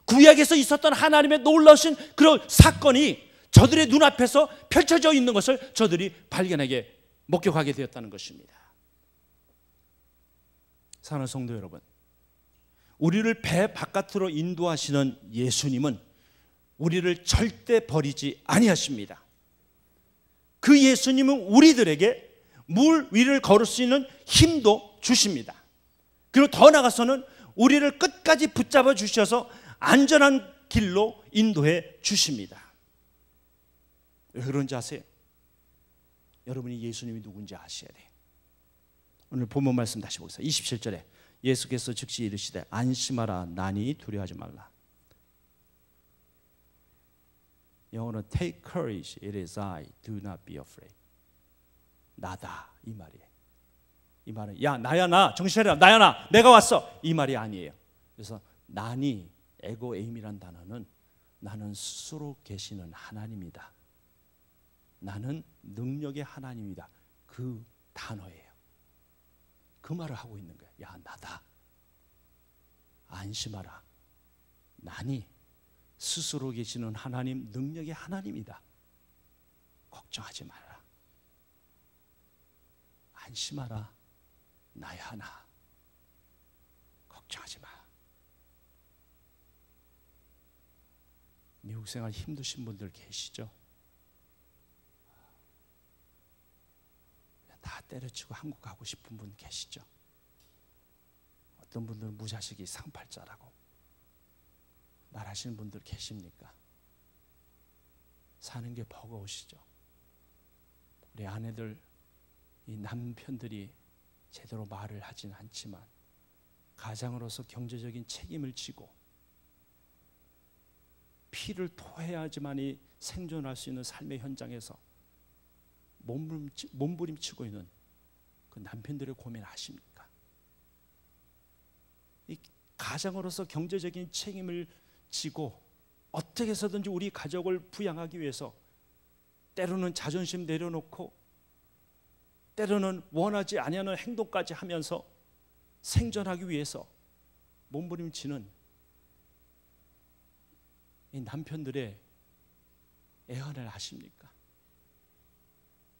구약에서 있었던 하나님의 놀라우신 그런 사건이 저들의 눈앞에서 펼쳐져 있는 것을 저들이 발견하게, 목격하게 되었다는 것입니다. 사랑하는 성도 여러분, 우리를 배 바깥으로 인도하시는 예수님은 우리를 절대 버리지 아니하십니다. 그 예수님은 우리들에게 물 위를 걸을 수 있는 힘도 주십니다. 그리고 더 나아가서는 우리를 끝까지 붙잡아 주셔서 안전한 길로 인도해 주십니다. 왜 그런지 아세요? 여러분이 예수님이 누군지 아셔야 돼요. 오늘 본문 말씀 다시 보겠습니다. 27절에 예수께서 즉시 이르시되 안심하라, 나니 두려워하지 말라. 영어는 take courage, it is I, do not be afraid. 나다, 이 말이에요. 이 말은 야 나야 나, 정신 차려라, 나야 나, 내가 왔어, 이 말이 아니에요. 그래서 나니, 에고 에임이란 단어는 나는 스스로 계시는 하나님이다, 나는 능력의 하나님이다. 그 단어예요. 그 말을 하고 있는 거야. 야, 나다. 안심하라. 나니 스스로 계시는 하나님, 능력의 하나님이다. 걱정하지 말라. 안심하라. 나야 나. 걱정하지 마. 미국 생활 힘드신 분들 계시죠? 다 때려치고 한국 가고 싶은 분 계시죠? 어떤 분들은 무자식이 상팔자라고 말하시는 분들 계십니까? 사는 게 버거우시죠? 우리 아내들, 이 남편들이 제대로 말을 하진 않지만 가장으로서 경제적인 책임을 지고 피를 토해야지만이 생존할 수 있는 삶의 현장에서 몸부림치고 있는 그 남편들의 고민 아십니까? 이 가장으로서 경제적인 책임을 지고 어떻게 해서든지 우리 가족을 부양하기 위해서 때로는 자존심 내려놓고 때로는 원하지 아니하는 행동까지 하면서 생존하기 위해서 몸부림치는 이 남편들의 애환을 아십니까?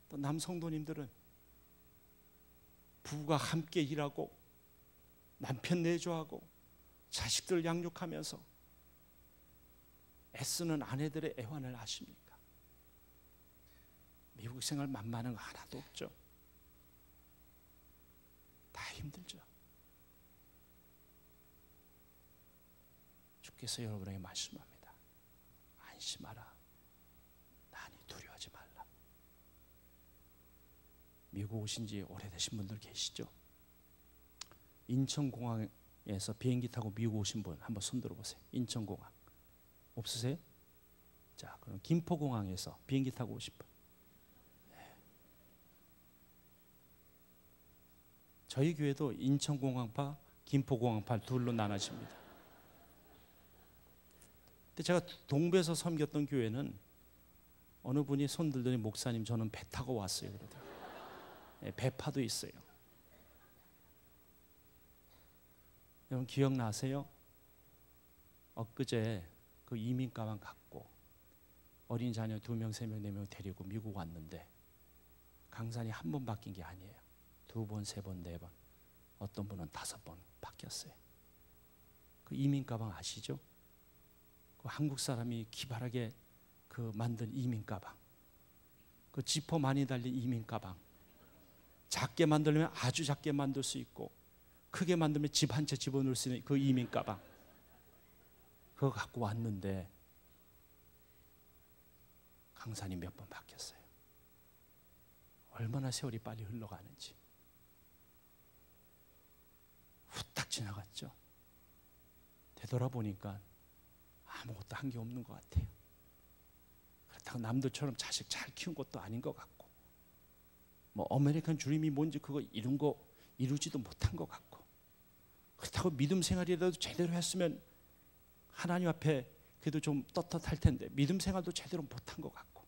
또 남성도님들은 부부가 함께 일하고 남편 내조하고 자식들 양육하면서 애쓰는 아내들의 애환을 아십니까? 미국 생활 만만한 거 하나도 없죠. 다 힘들죠. 주께서 여러분에게 말씀합니다. 안심하라. 나니 두려워하지 말라. 미국 오신 지 오래되신 분들 계시죠? 인천공항에서 비행기 타고 미국 오신 분 한번 손 들어보세요. 인천공항 없으세요? 자, 그럼 김포공항에서 비행기 타고 오신 분. 네. 저희 교회도 인천공항파, 김포공항파 둘로 나눠집니다. 근데 제가 동부에서 섬겼던 교회는 어느 분이 손 들더니 목사님 저는 배 타고 왔어요. 그러더라고요. 네, 배파도 있어요. 여러분 기억나세요? 엊그제 그 이민 가방 갖고 어린 자녀 2명, 3명, 4명 데리고 미국 왔는데 강산이 한 번 바뀐 게 아니에요. 2번, 3번, 4번, 어떤 분은 5번 바뀌었어요. 그 이민 가방 아시죠? 그 한국 사람이 기발하게 그 만든 이민 가방, 그 지퍼 많이 달린 이민 가방, 작게 만들려면 아주 작게 만들 수 있고 크게 만들면 집 한 채 집어넣을 수 있는 그 이민 가방, 그거 갖고 왔는데 강산이 몇 번 바뀌었어요. 얼마나 세월이 빨리 흘러가는지. 후딱 지나갔죠. 되돌아보니까 아무것도 한 게 없는 것 같아요. 그렇다고 남들처럼 자식 잘 키운 것도 아닌 것 같고, 뭐 아메리칸 드림이 뭔지 그거 이루지도 못한 것 같고, 그렇다고 믿음 생활이라도 제대로 했으면 하나님 앞에 그래도 좀 떳떳할 텐데 믿음 생활도 제대로 못한 것 같고,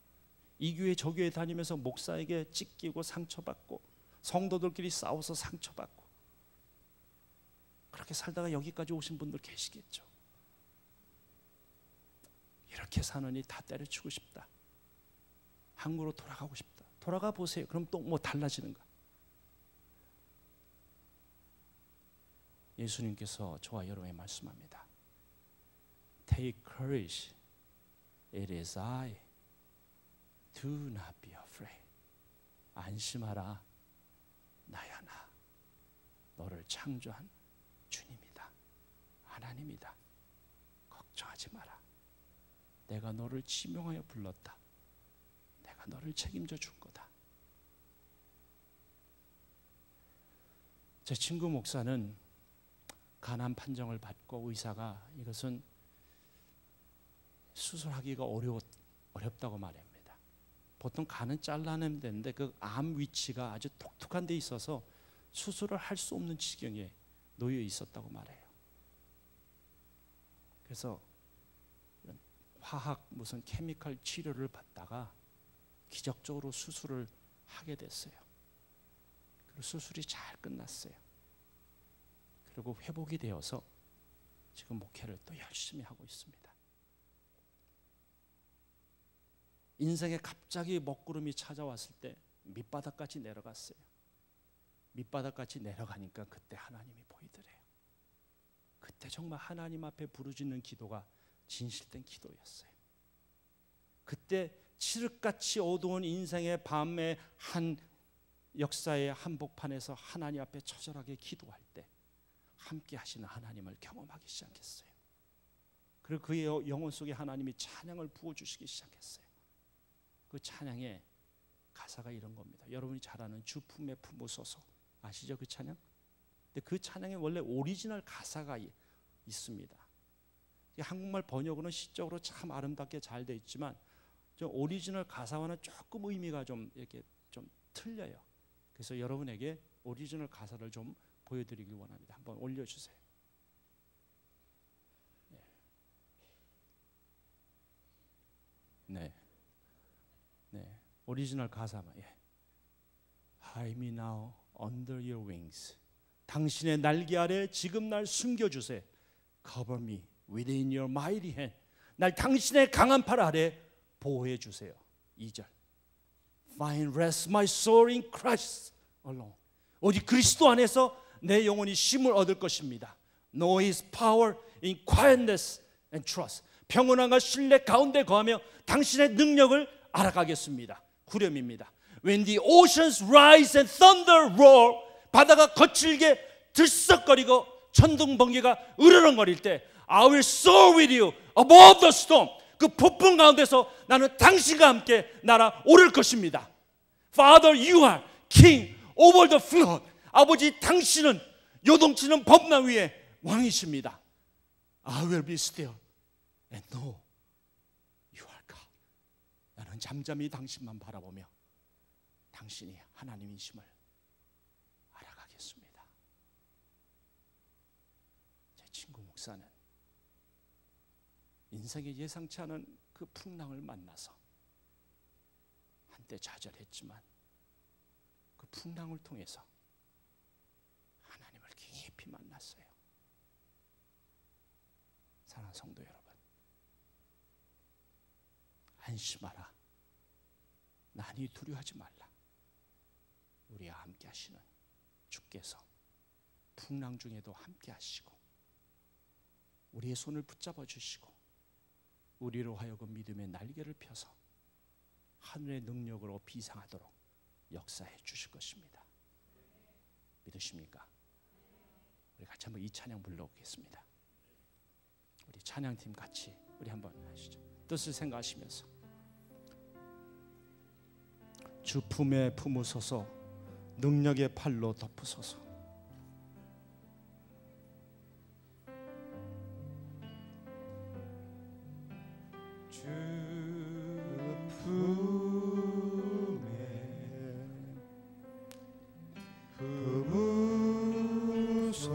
이 교회 저 교회 다니면서 목사에게 찢기고 상처받고 성도들끼리 싸워서 상처받고 그렇게 살다가 여기까지 오신 분들 계시겠죠. 이렇게 사느니 다 때려치고 싶다. 한국으로 돌아가고 싶다. 돌아가 보세요. 그럼 또 뭐 달라지는가? 예수님께서 저와 여러분에게 말씀합니다. Take courage. It is I. Do not be afraid. 안심하라. 나야 나. 너를 창조한 주님이다. 하나님이다. 걱정하지 마라. 내가 너를 지명하여 불렀다. 내가 너를 책임져 줄 거다. 제 친구 목사는 간암 판정을 받고 의사가 이것은 수술하기가 어렵다고 말합니다. 보통 간은 잘라내면 되는데 그 암 위치가 아주 독특한 데 있어서 수술을 할 수 없는 지경에 놓여 있었다고 말해요. 그래서 화학 무슨 케미컬 치료를 받다가 기적적으로 수술을 하게 됐어요. 그리고 수술이 잘 끝났어요. 그리고 회복이 되어서 지금 목회를 또 열심히 하고 있습니다. 인생에 갑자기 먹구름이 찾아왔을 때 밑바닥까지 내려갔어요. 밑바닥까지 내려가니까 그때 하나님이 보이더래요. 그때 정말 하나님 앞에 부르짖는 기도가 진실된 기도였어요. 그때 칠흑같이 어두운 인생의 밤의 한 역사의 한복판에서 하나님 앞에 처절하게 기도할 때 함께 하시는 하나님을 경험하기 시작했어요. 그리고 그의 영혼 속에 하나님이 찬양을 부어주시기 시작했어요. 그 찬양의 가사가 이런 겁니다. 여러분이 잘 아는 주 품에 품으소서 아시죠? 그 찬양? 근데 그 찬양에 원래 오리지널 가사가 있습니다. 한국말 번역으로는 시적으로 참 아름답게 잘 돼 있지만 좀 오리지널 가사와는 조금 의미가 좀 이렇게 좀 틀려요. 그래서 여러분에게 오리지널 가사를 좀 보여드리길 원합니다. 한번 올려주세요. 네. 오리지널 가사만. Hide me now under your wings. 당신의 날개 아래 지금 날 숨겨주세요. Cover me within your mighty hand. 날 당신의 강한 팔 아래 보호해 주세요. 2절. Find rest my soul in Christ alone. 오직 그리스도 안에서 내 영혼이 쉼을 얻을 것입니다. Know His power in quietness and trust. 평온함과 신뢰 가운데 거하며 당신의 능력을 알아가겠습니다. 후렴입니다. When the oceans rise and thunder roar. 바다가 거칠게 들썩거리고 천둥 번개가 으르렁거릴 때 I will soar with you above the storm. 그 폭풍 가운데서 나는 당신과 함께 날아오를 것입니다. Father, you are king over the flood. 아버지, 당신은 요동치는 범람 위에 왕이십니다. I will be still and know you are God. 나는 잠잠히 당신만 바라보며 당신이 하나님이심을 알아가겠습니다. 제 친구 목사는 인생에 예상치 않은 그 풍랑을 만나서 한때 좌절했지만 그 풍랑을 통해서 하나님을 깊이 만났어요. 사랑하는 성도 여러분, 안심하라. 난이 두려워하지 말라. 우리와 함께 하시는 주께서 풍랑 중에도 함께 하시고 우리의 손을 붙잡아 주시고 우리로 하여금 믿음의 날개를 펴서 하늘의 능력으로 비상하도록 역사해 주실 것입니다. 믿으십니까? 우리 같이 한번 이 찬양 불러보겠습니다. 우리 찬양팀 같이 우리 한번 하시죠. 뜻을 생각하시면서 주 품에 품으소서 능력의 팔로 덮으소서. 주 품에 품으소서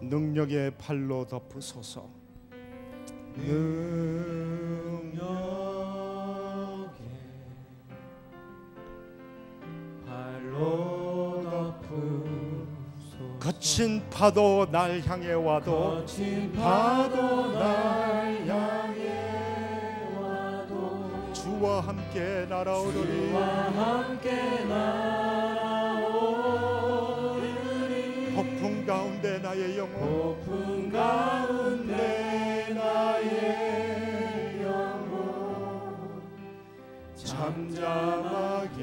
능력의 팔로 덮으소서. 능력의 팔로 덮으소서. 거친 파도 날 향해 와도 거친 파도 날 향해 와도 주와 함께 날아오르리. 주와 함께 날아오르리. 폭풍 가운데 나의 영혼 폭풍 가운데 나의 영혼 잠잠하게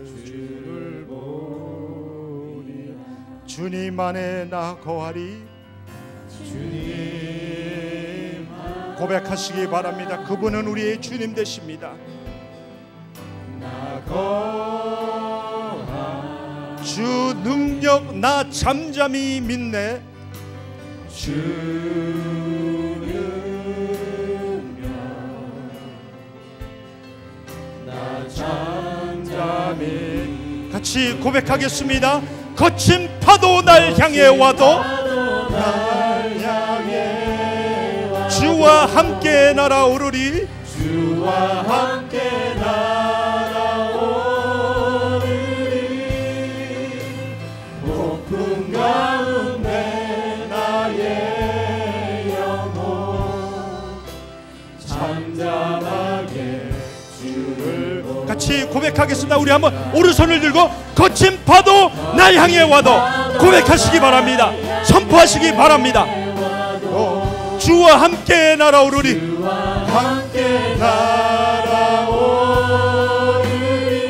주를 보리. 주님 안에 나 거하리. 주님 고백하시기 바랍니다. 그분은 우리의 주님 되십니다. 나 거하 주 능력 나 잠잠히 믿네. 주 능력 나 잠잠히 같이 고백하겠습니다. 거친 파도 날 향해 와도 날 향해 주와 함께 날아오르리. 주와 주와 함께 날아오르리. 폭풍 가운데 나의 영혼 잠잠하게 주를 보고. 같이 고백하겠습니다. 우리 한번 오른손을 들고 거친 파도 날 향해 와도 고백하시기 바랍니다. 선포하시기 바랍니다. 주와 함께 날아오르리. 함께 날아오르리.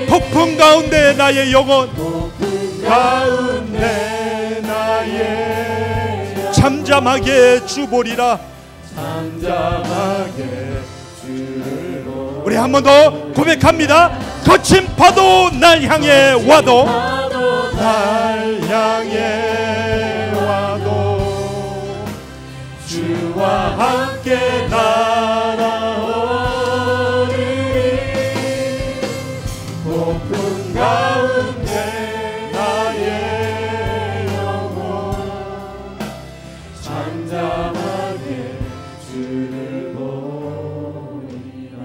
폭풍 가운데 나의 영혼 폭풍 가운데 나의 잠잠하게 주보리라. 잠잠하게 주를 보고. 우리 한 번 더 고백합니다. 거친 파도 날 향해 와도 날 향해 와도 주와 함께 날아오르리. 폭풍 가운데 나의 영혼 잠잠하게 주를 보리라.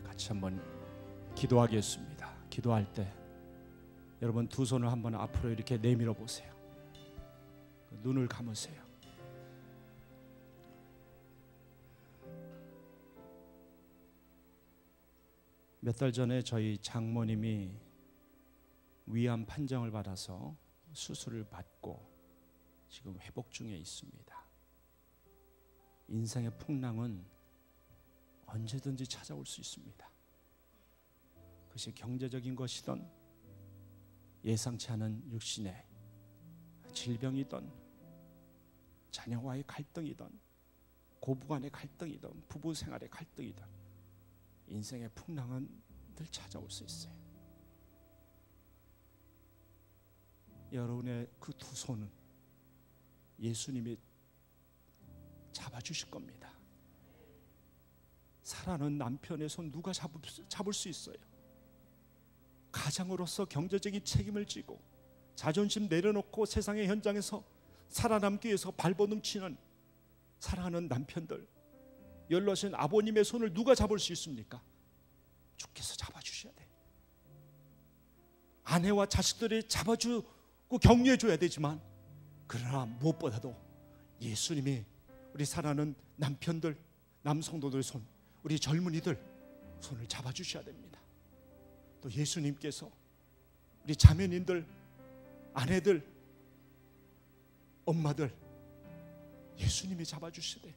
같이 한번 기도하겠습니다. 기도할 때 여러분 두 손을 한번 앞으로 이렇게 내밀어 보세요. 눈을 감으세요. 몇 달 전에 저희 장모님이 위암 판정을 받아서 수술을 받고 지금 회복 중에 있습니다. 인생의 풍랑은 언제든지 찾아올 수 있습니다. 그것이 경제적인 것이든 예상치 않은 육신의 질병이든 자녀와의 갈등이든 고부간의 갈등이든 부부 생활의 갈등이든 인생의 풍랑은 늘 찾아올 수 있어요. 여러분의 그 두 손은 예수님이 잡아주실 겁니다. 사랑하는 남편의 손 누가 잡을 수 있어요? 가장으로서 경제적인 책임을 지고 자존심 내려놓고 세상의 현장에서 살아남기 위해서 발버둥치는 사랑하는 남편들, 연로하신 아버님의 손을 누가 잡을 수 있습니까? 주께서 잡아주셔야 돼요. 아내와 자식들이 잡아주고 격려해줘야 되지만 그러나 무엇보다도 예수님이 우리 사랑하는 남편들, 남성도들 손, 우리 젊은이들 손을 잡아주셔야 됩니다. 또 예수님께서 우리 자매님들, 아내들, 엄마들 예수님이 잡아주셔야 돼요.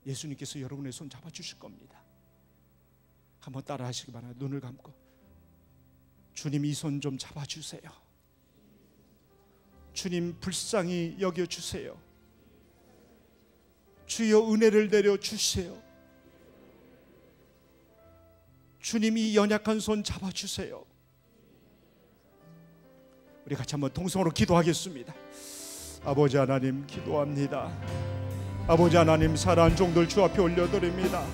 예수님께서 여러분의 손 잡아주실 겁니다. 한번 따라 하시기 바랍니다. 눈을 감고 주님 이 손 좀 잡아주세요. 주님 불쌍히 여겨주세요. 주여 은혜를 내려주세요. 주님 이 연약한 손 잡아주세요. 우리 같이 한번 동성으로 기도하겠습니다. 아버지 하나님 기도합니다. 아버지 하나님 사랑하는 종들 주 앞에 올려드립니다.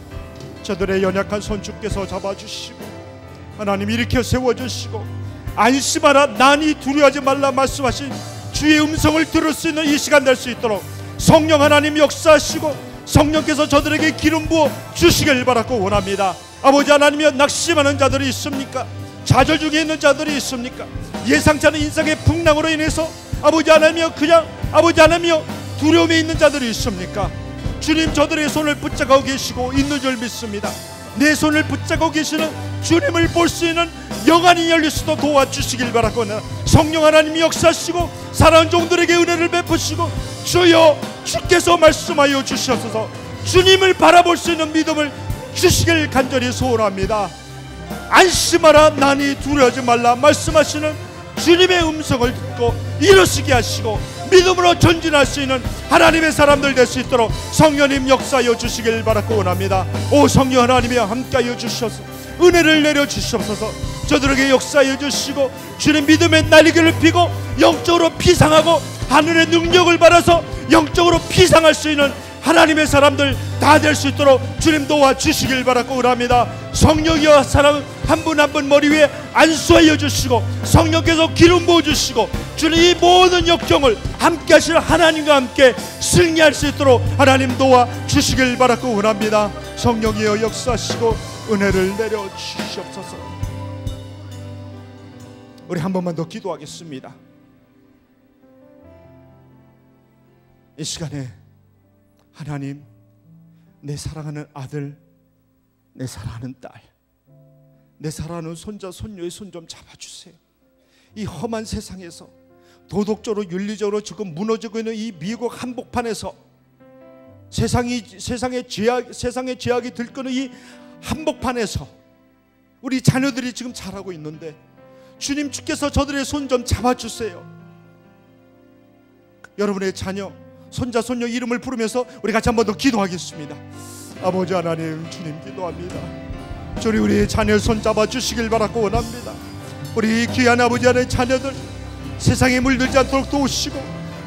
저들의 연약한 손 주께서 잡아주시고 하나님 일으켜 세워주시고 안심하라 난이 두려워하지 말라 말씀하신 주의 음성을 들을 수 있는 이 시간 될 수 있도록 성령 하나님 역사하시고 성령께서 저들에게 기름 부어 주시길 바라고 원합니다. 아버지 하나님이여 낙심하는 자들이 있습니까? 좌절 중에 있는 자들이 있습니까? 예상치 않은 인생의 풍랑으로 인해서 아버지 하나님이여 그냥 아버지 하나님이여 두려움에 있는 자들이 있습니까? 주님 저들의 손을 붙잡고 계시고 있는 줄 믿습니다. 내 손을 붙잡고 계시는 주님을 볼 수 있는 영안이 열릴 수도 도와주시길 바라고 성령 하나님이 역사하시고 사랑하는 종들에게 은혜를 베푸시고 주여 주께서 말씀하여 주시옵소서. 주님을 바라볼 수 있는 믿음을 주시길 간절히 소원합니다. 안심하라 나니 두려워하지 말라 말씀하시는 주님의 음성을 듣고 일어서게 하시고 믿음으로 전진할 수 있는 하나님의 사람들 될 수 있도록 성령님 역사하여 주시길 바라고 원합니다. 오 성령 하나님이 함께하여 주셔서 은혜를 내려주시옵소서. 저들에게 역사하여 주시고 주님 믿음의 날개를 피고 영적으로 피상하고 하늘의 능력을 받아서 영적으로 피상할 수 있는 하나님의 사람들 다 될 수 있도록 주님 도와주시길 바라고 원합니다. 성령이여 사람 한 분 한 분 머리 위에 안수하여 주시고 성령께서 기름 부어주시고 주님 이 모든 역경을 함께 하실 하나님과 함께 승리할 수 있도록 하나님 도와주시길 바라고 원합니다. 성령이여 역사하시고 은혜를 내려주시옵소서. 우리 한 번만 더 기도하겠습니다. 이 시간에 하나님, 내 사랑하는 아들, 내 사랑하는 딸, 내 사랑하는 손자 손녀의 손 좀 잡아주세요. 이 험한 세상에서 도덕적으로 윤리적으로 지금 무너지고 있는 이 미국 한복판에서 세상의 죄악이 들끓는 이 한복판에서 우리 자녀들이 지금 자라고 있는데 주님, 주께서 저들의 손 좀 잡아주세요. 여러분의 자녀, 손자, 손녀 이름을 부르면서 우리 같이 한 번 더 기도하겠습니다. 아버지 하나님, 주님 기도합니다. 주님, 우리 자녀 손 잡아주시길 바라고 원합니다. 우리 귀한 아버지 하나님 자녀들 세상에 물들지 않도록 도우시고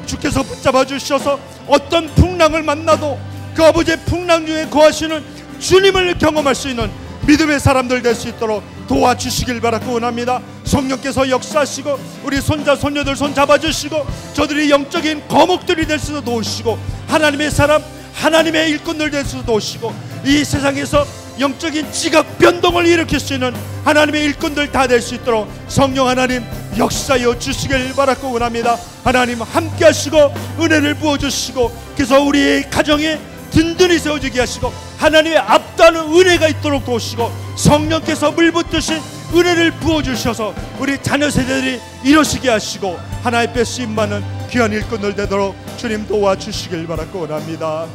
주께서 붙잡아 주셔서 어떤 풍랑을 만나도 그 아버지의 풍랑 중에 거하시는 주님을 경험할 수 있는 믿음의 사람들 될 수 있도록 도와주시길 바라고 원합니다. 성령께서 역사하시고 우리 손자 손녀들 손 잡아주시고 저들이 영적인 거목들이 될 수도 도우시고 하나님의 사람, 하나님의 일꾼들 될 수도 도우시고 이 세상에서 영적인 지각 변동을 일으킬 수 있는 하나님의 일꾼들 다 될 수 있도록 성령 하나님 역사하여 주시길 바라고 원합니다. 하나님 함께 하시고 은혜를 부어주시고 그래서 우리의 가정에 든든히 세워지게 하시고 하나님의 압도하는 은혜가 있도록 도우시고 성령께서 물붓듯이 은혜를 부어주셔서 우리 자녀 세대들이 이루시게 하시고 하나의 배 쓰임받는 귀한 일꾼들 되도록 주님 도와주시길 바라고 원합니다.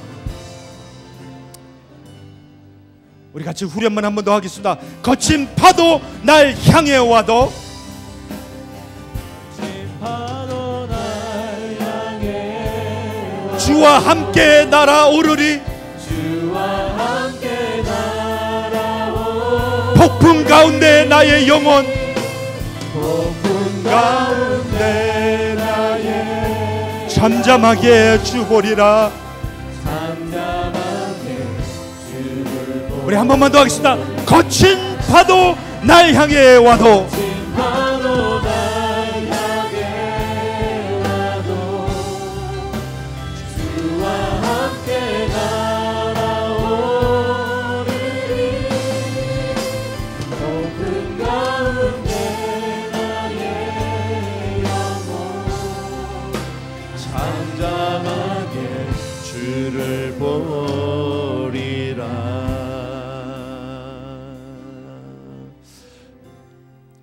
우리 같이 후렴만 한 번 더 하겠습니다. 거친 파도 날 향해 와도 주와 함께 날아오르리. 폭풍 가운데 나의 영혼, 폭풍 가운데 나의 잠잠하게 주보리라. 우리 한 번만 더 하겠습니다. 거친 파도 날 향해 와도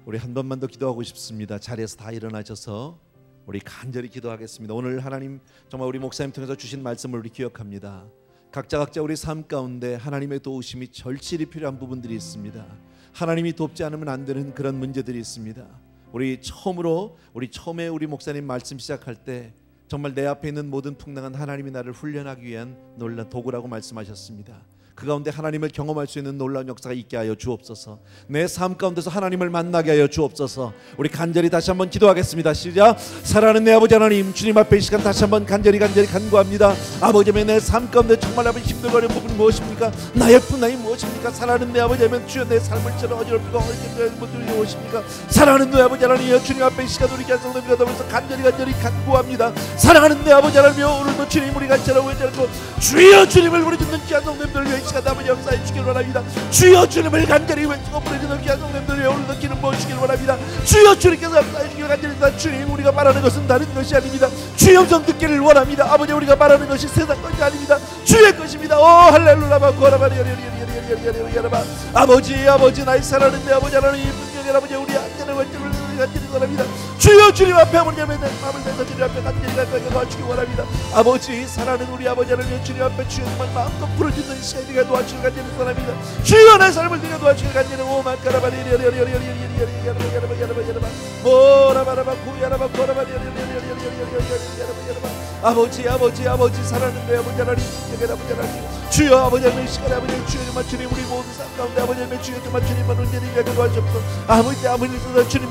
우리 한 번만 더 기도하고 싶습니다. 자리에서 다 일어나셔서 우리 간절히 기도하겠습니다. 오늘 하나님 정말 우리 목사님 통해서 주신 말씀을 우리 기억합니다. 각자 우리 삶 가운데 하나님의 도우심이 절실히 필요한 부분들이 있습니다. 하나님이 돕지 않으면 안 되는 그런 문제들이 있습니다. 우리 처음에 우리 목사님 말씀 시작할 때 정말 내 앞에 있는 모든 풍랑은 하나님이 나를 훈련하기 위한 놀라운 도구라고 말씀하셨습니다. 그 가운데 하나님을 경험할 수 있는 놀라운 역사가 있게 하여 주옵소서. 내 삶 가운데서 하나님을 만나게 하여 주옵소서. 우리 간절히 다시 한번 기도하겠습니다. 시작. 사랑하는 내 아버지 하나님, 주님 앞에 이 시간 다시 한번 간절히 간구합니다. 아버지, 내 삶 가운데 정말 아버지 힘들어하는 부분이 무엇입니까? 나의 풍랑이 무엇입니까? 사랑하는 내 아버지 하나님, 주여 내 삶을 저는 어지럽히고 어렵게 분들이 무엇입니까? 사랑하는 내 아버지 하나님, 주님 앞에 이 시간 우리 간성도를 가면서 간절히 간구합니다. 사랑하는 내 아버지 하나님, 오늘도 주님 우리 간절하고 외치고 주여 주님을 부르짖는 귀한 성도님들 위해 이 시간 아버지 역사해 주길 원합니다. 주여 주님을 간절히 외치고 부르짖는 귀한 성도님들 위해 오늘도 기름 부어주시길 원합니다. 주여 주님께서 역사해 주길 간절히 원합니다. 주님, 우리가 말하는 것은 다른 것이 아닙니다. 주의 음성 듣기를 원합니다. 아버지, 우리가 말하는 것이 세상 것이 아닙니다. 주의 것입니다. 오 할렐루야. 아버지, 나의 사랑하는 내 아버지 하나님, 아버지, 우리 안전을 간절히 원합니다. 주여 주님 앞에 아버지 내 마음을 내서 주님 앞에 간절히 도와주기 원합니다. 아버지, 사랑하는 우리 아버지 하나님, 주님 앞에 주여 정말 마음껏 부르짖는 시간이가 도와주기 간절히 원합니다. 주여 내 삶을 내가 도와주기 간절히 오만까라바리 아버지, 사랑하는 내 아버지 하나님, 주여 아버지 하나님, 시간에 아버지 주여 정말 주님 우리 모든 삶 가운데 아버지 하나님, 주여 정말 주님만 온전히 도와주옵소서. 아버지 있어서 주님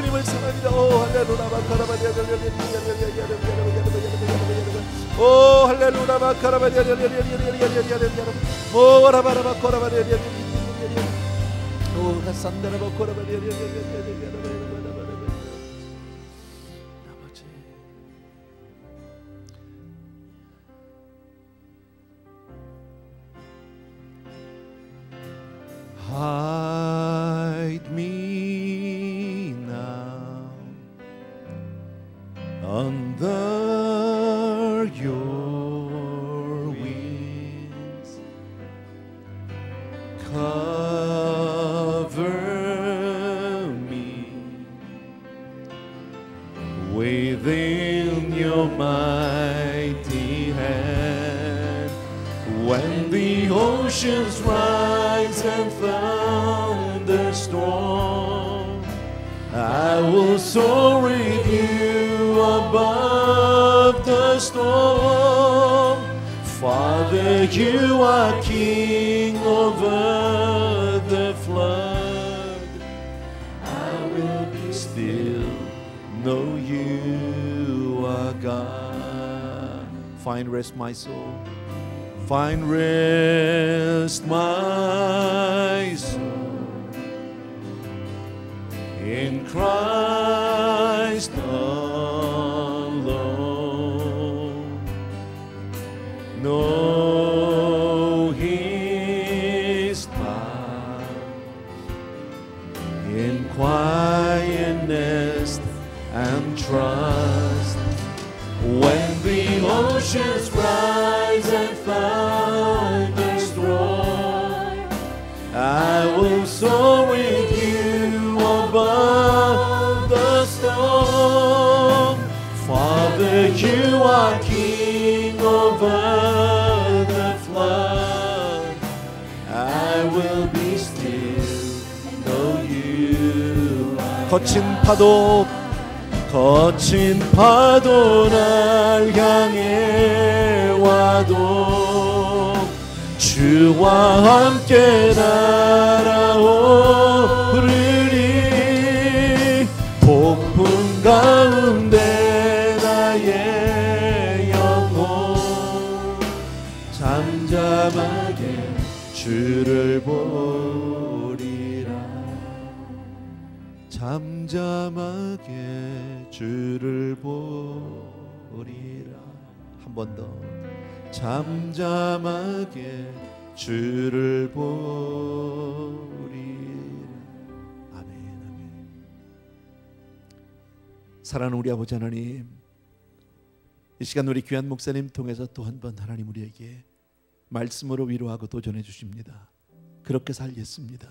주님을 사랑합니다. 오 할렐루야 마카라바디아 오 할렐루야 마카라바디아 모라바라바 코라바디아 오 가산다라바 코라바디아 아버지 Hide me now under your wings. Cover me within your mighty hand. When the oceans rise and thunderstorm, I will soar with you above the storm. Father, you are king over the flood. I will be still, know you are God. Find rest, my soul. Find rest, my soul, in Christ alone. Know His power in quietness and trust. When the oceans rise and thunders roar, I will soar with you above the storm. Father, you are king over the flood. I will be still, know you are God. 거친 파도 날 향해 와도 주와 함께 날아오르리. 폭풍 가운데 나의 영혼 잠잠하게 주를 보리라. 잠잠하게 주를 보리라. 한 번 더. 잠잠하게 주를 보리라. 아멘, 아멘. 사랑하는 우리 아버지 하나님, 이 시간 우리 귀한 목사님 통해서 또 한 번 하나님 우리에게 말씀으로 위로하고 도전해 주십니다. 그렇게 살겠습니다.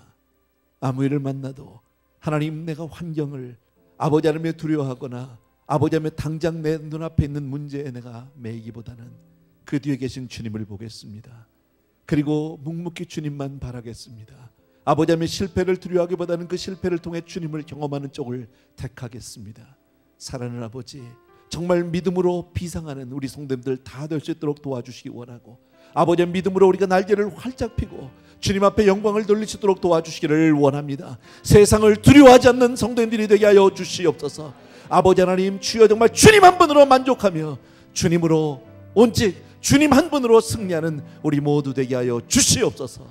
아무 일을 만나도 하나님, 내가 환경을 아버지 하나님에 두려워하거나 아버지 하나님에 당장 내 눈앞에 있는 문제에 내가 매이기보다는 그 뒤에 계신 주님을 보겠습니다. 그리고 묵묵히 주님만 바라겠습니다. 아버지 하나님의 실패를 두려워하기보다는 그 실패를 통해 주님을 경험하는 쪽을 택하겠습니다. 사랑하는 아버지, 정말 믿음으로 비상하는 우리 성도님들 다 될 수 있도록 도와주시기 원하고, 아버지의 믿음으로 우리가 날개를 활짝 펴고 주님 앞에 영광을 돌릴 수 있도록 도와주시기를 원합니다. 세상을 두려워하지 않는 성도님들이 되게 하여 주시옵소서. 아버지 하나님, 주여 정말 주님 한 분으로 만족하며 주님으로 오직 주님 한 분으로 승리하는 우리 모두 되게 하여 주시옵소서.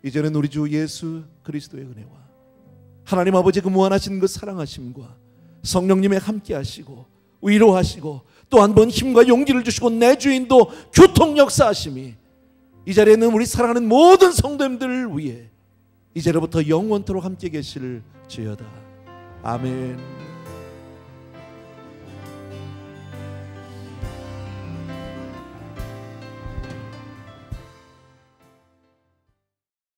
이제는 우리 주 예수 그리스도의 은혜와 하나님 아버지 그 무한하신 그 사랑하심과 성령님의 함께 하시고 위로하시고 또 한 번 힘과 용기를 주시고 내 주인도 교통 역사하심이 이 자리에 있는 우리 사랑하는 모든 성도님들을 위해 이제로부터 영원토록 함께 계실 지어다. 아멘.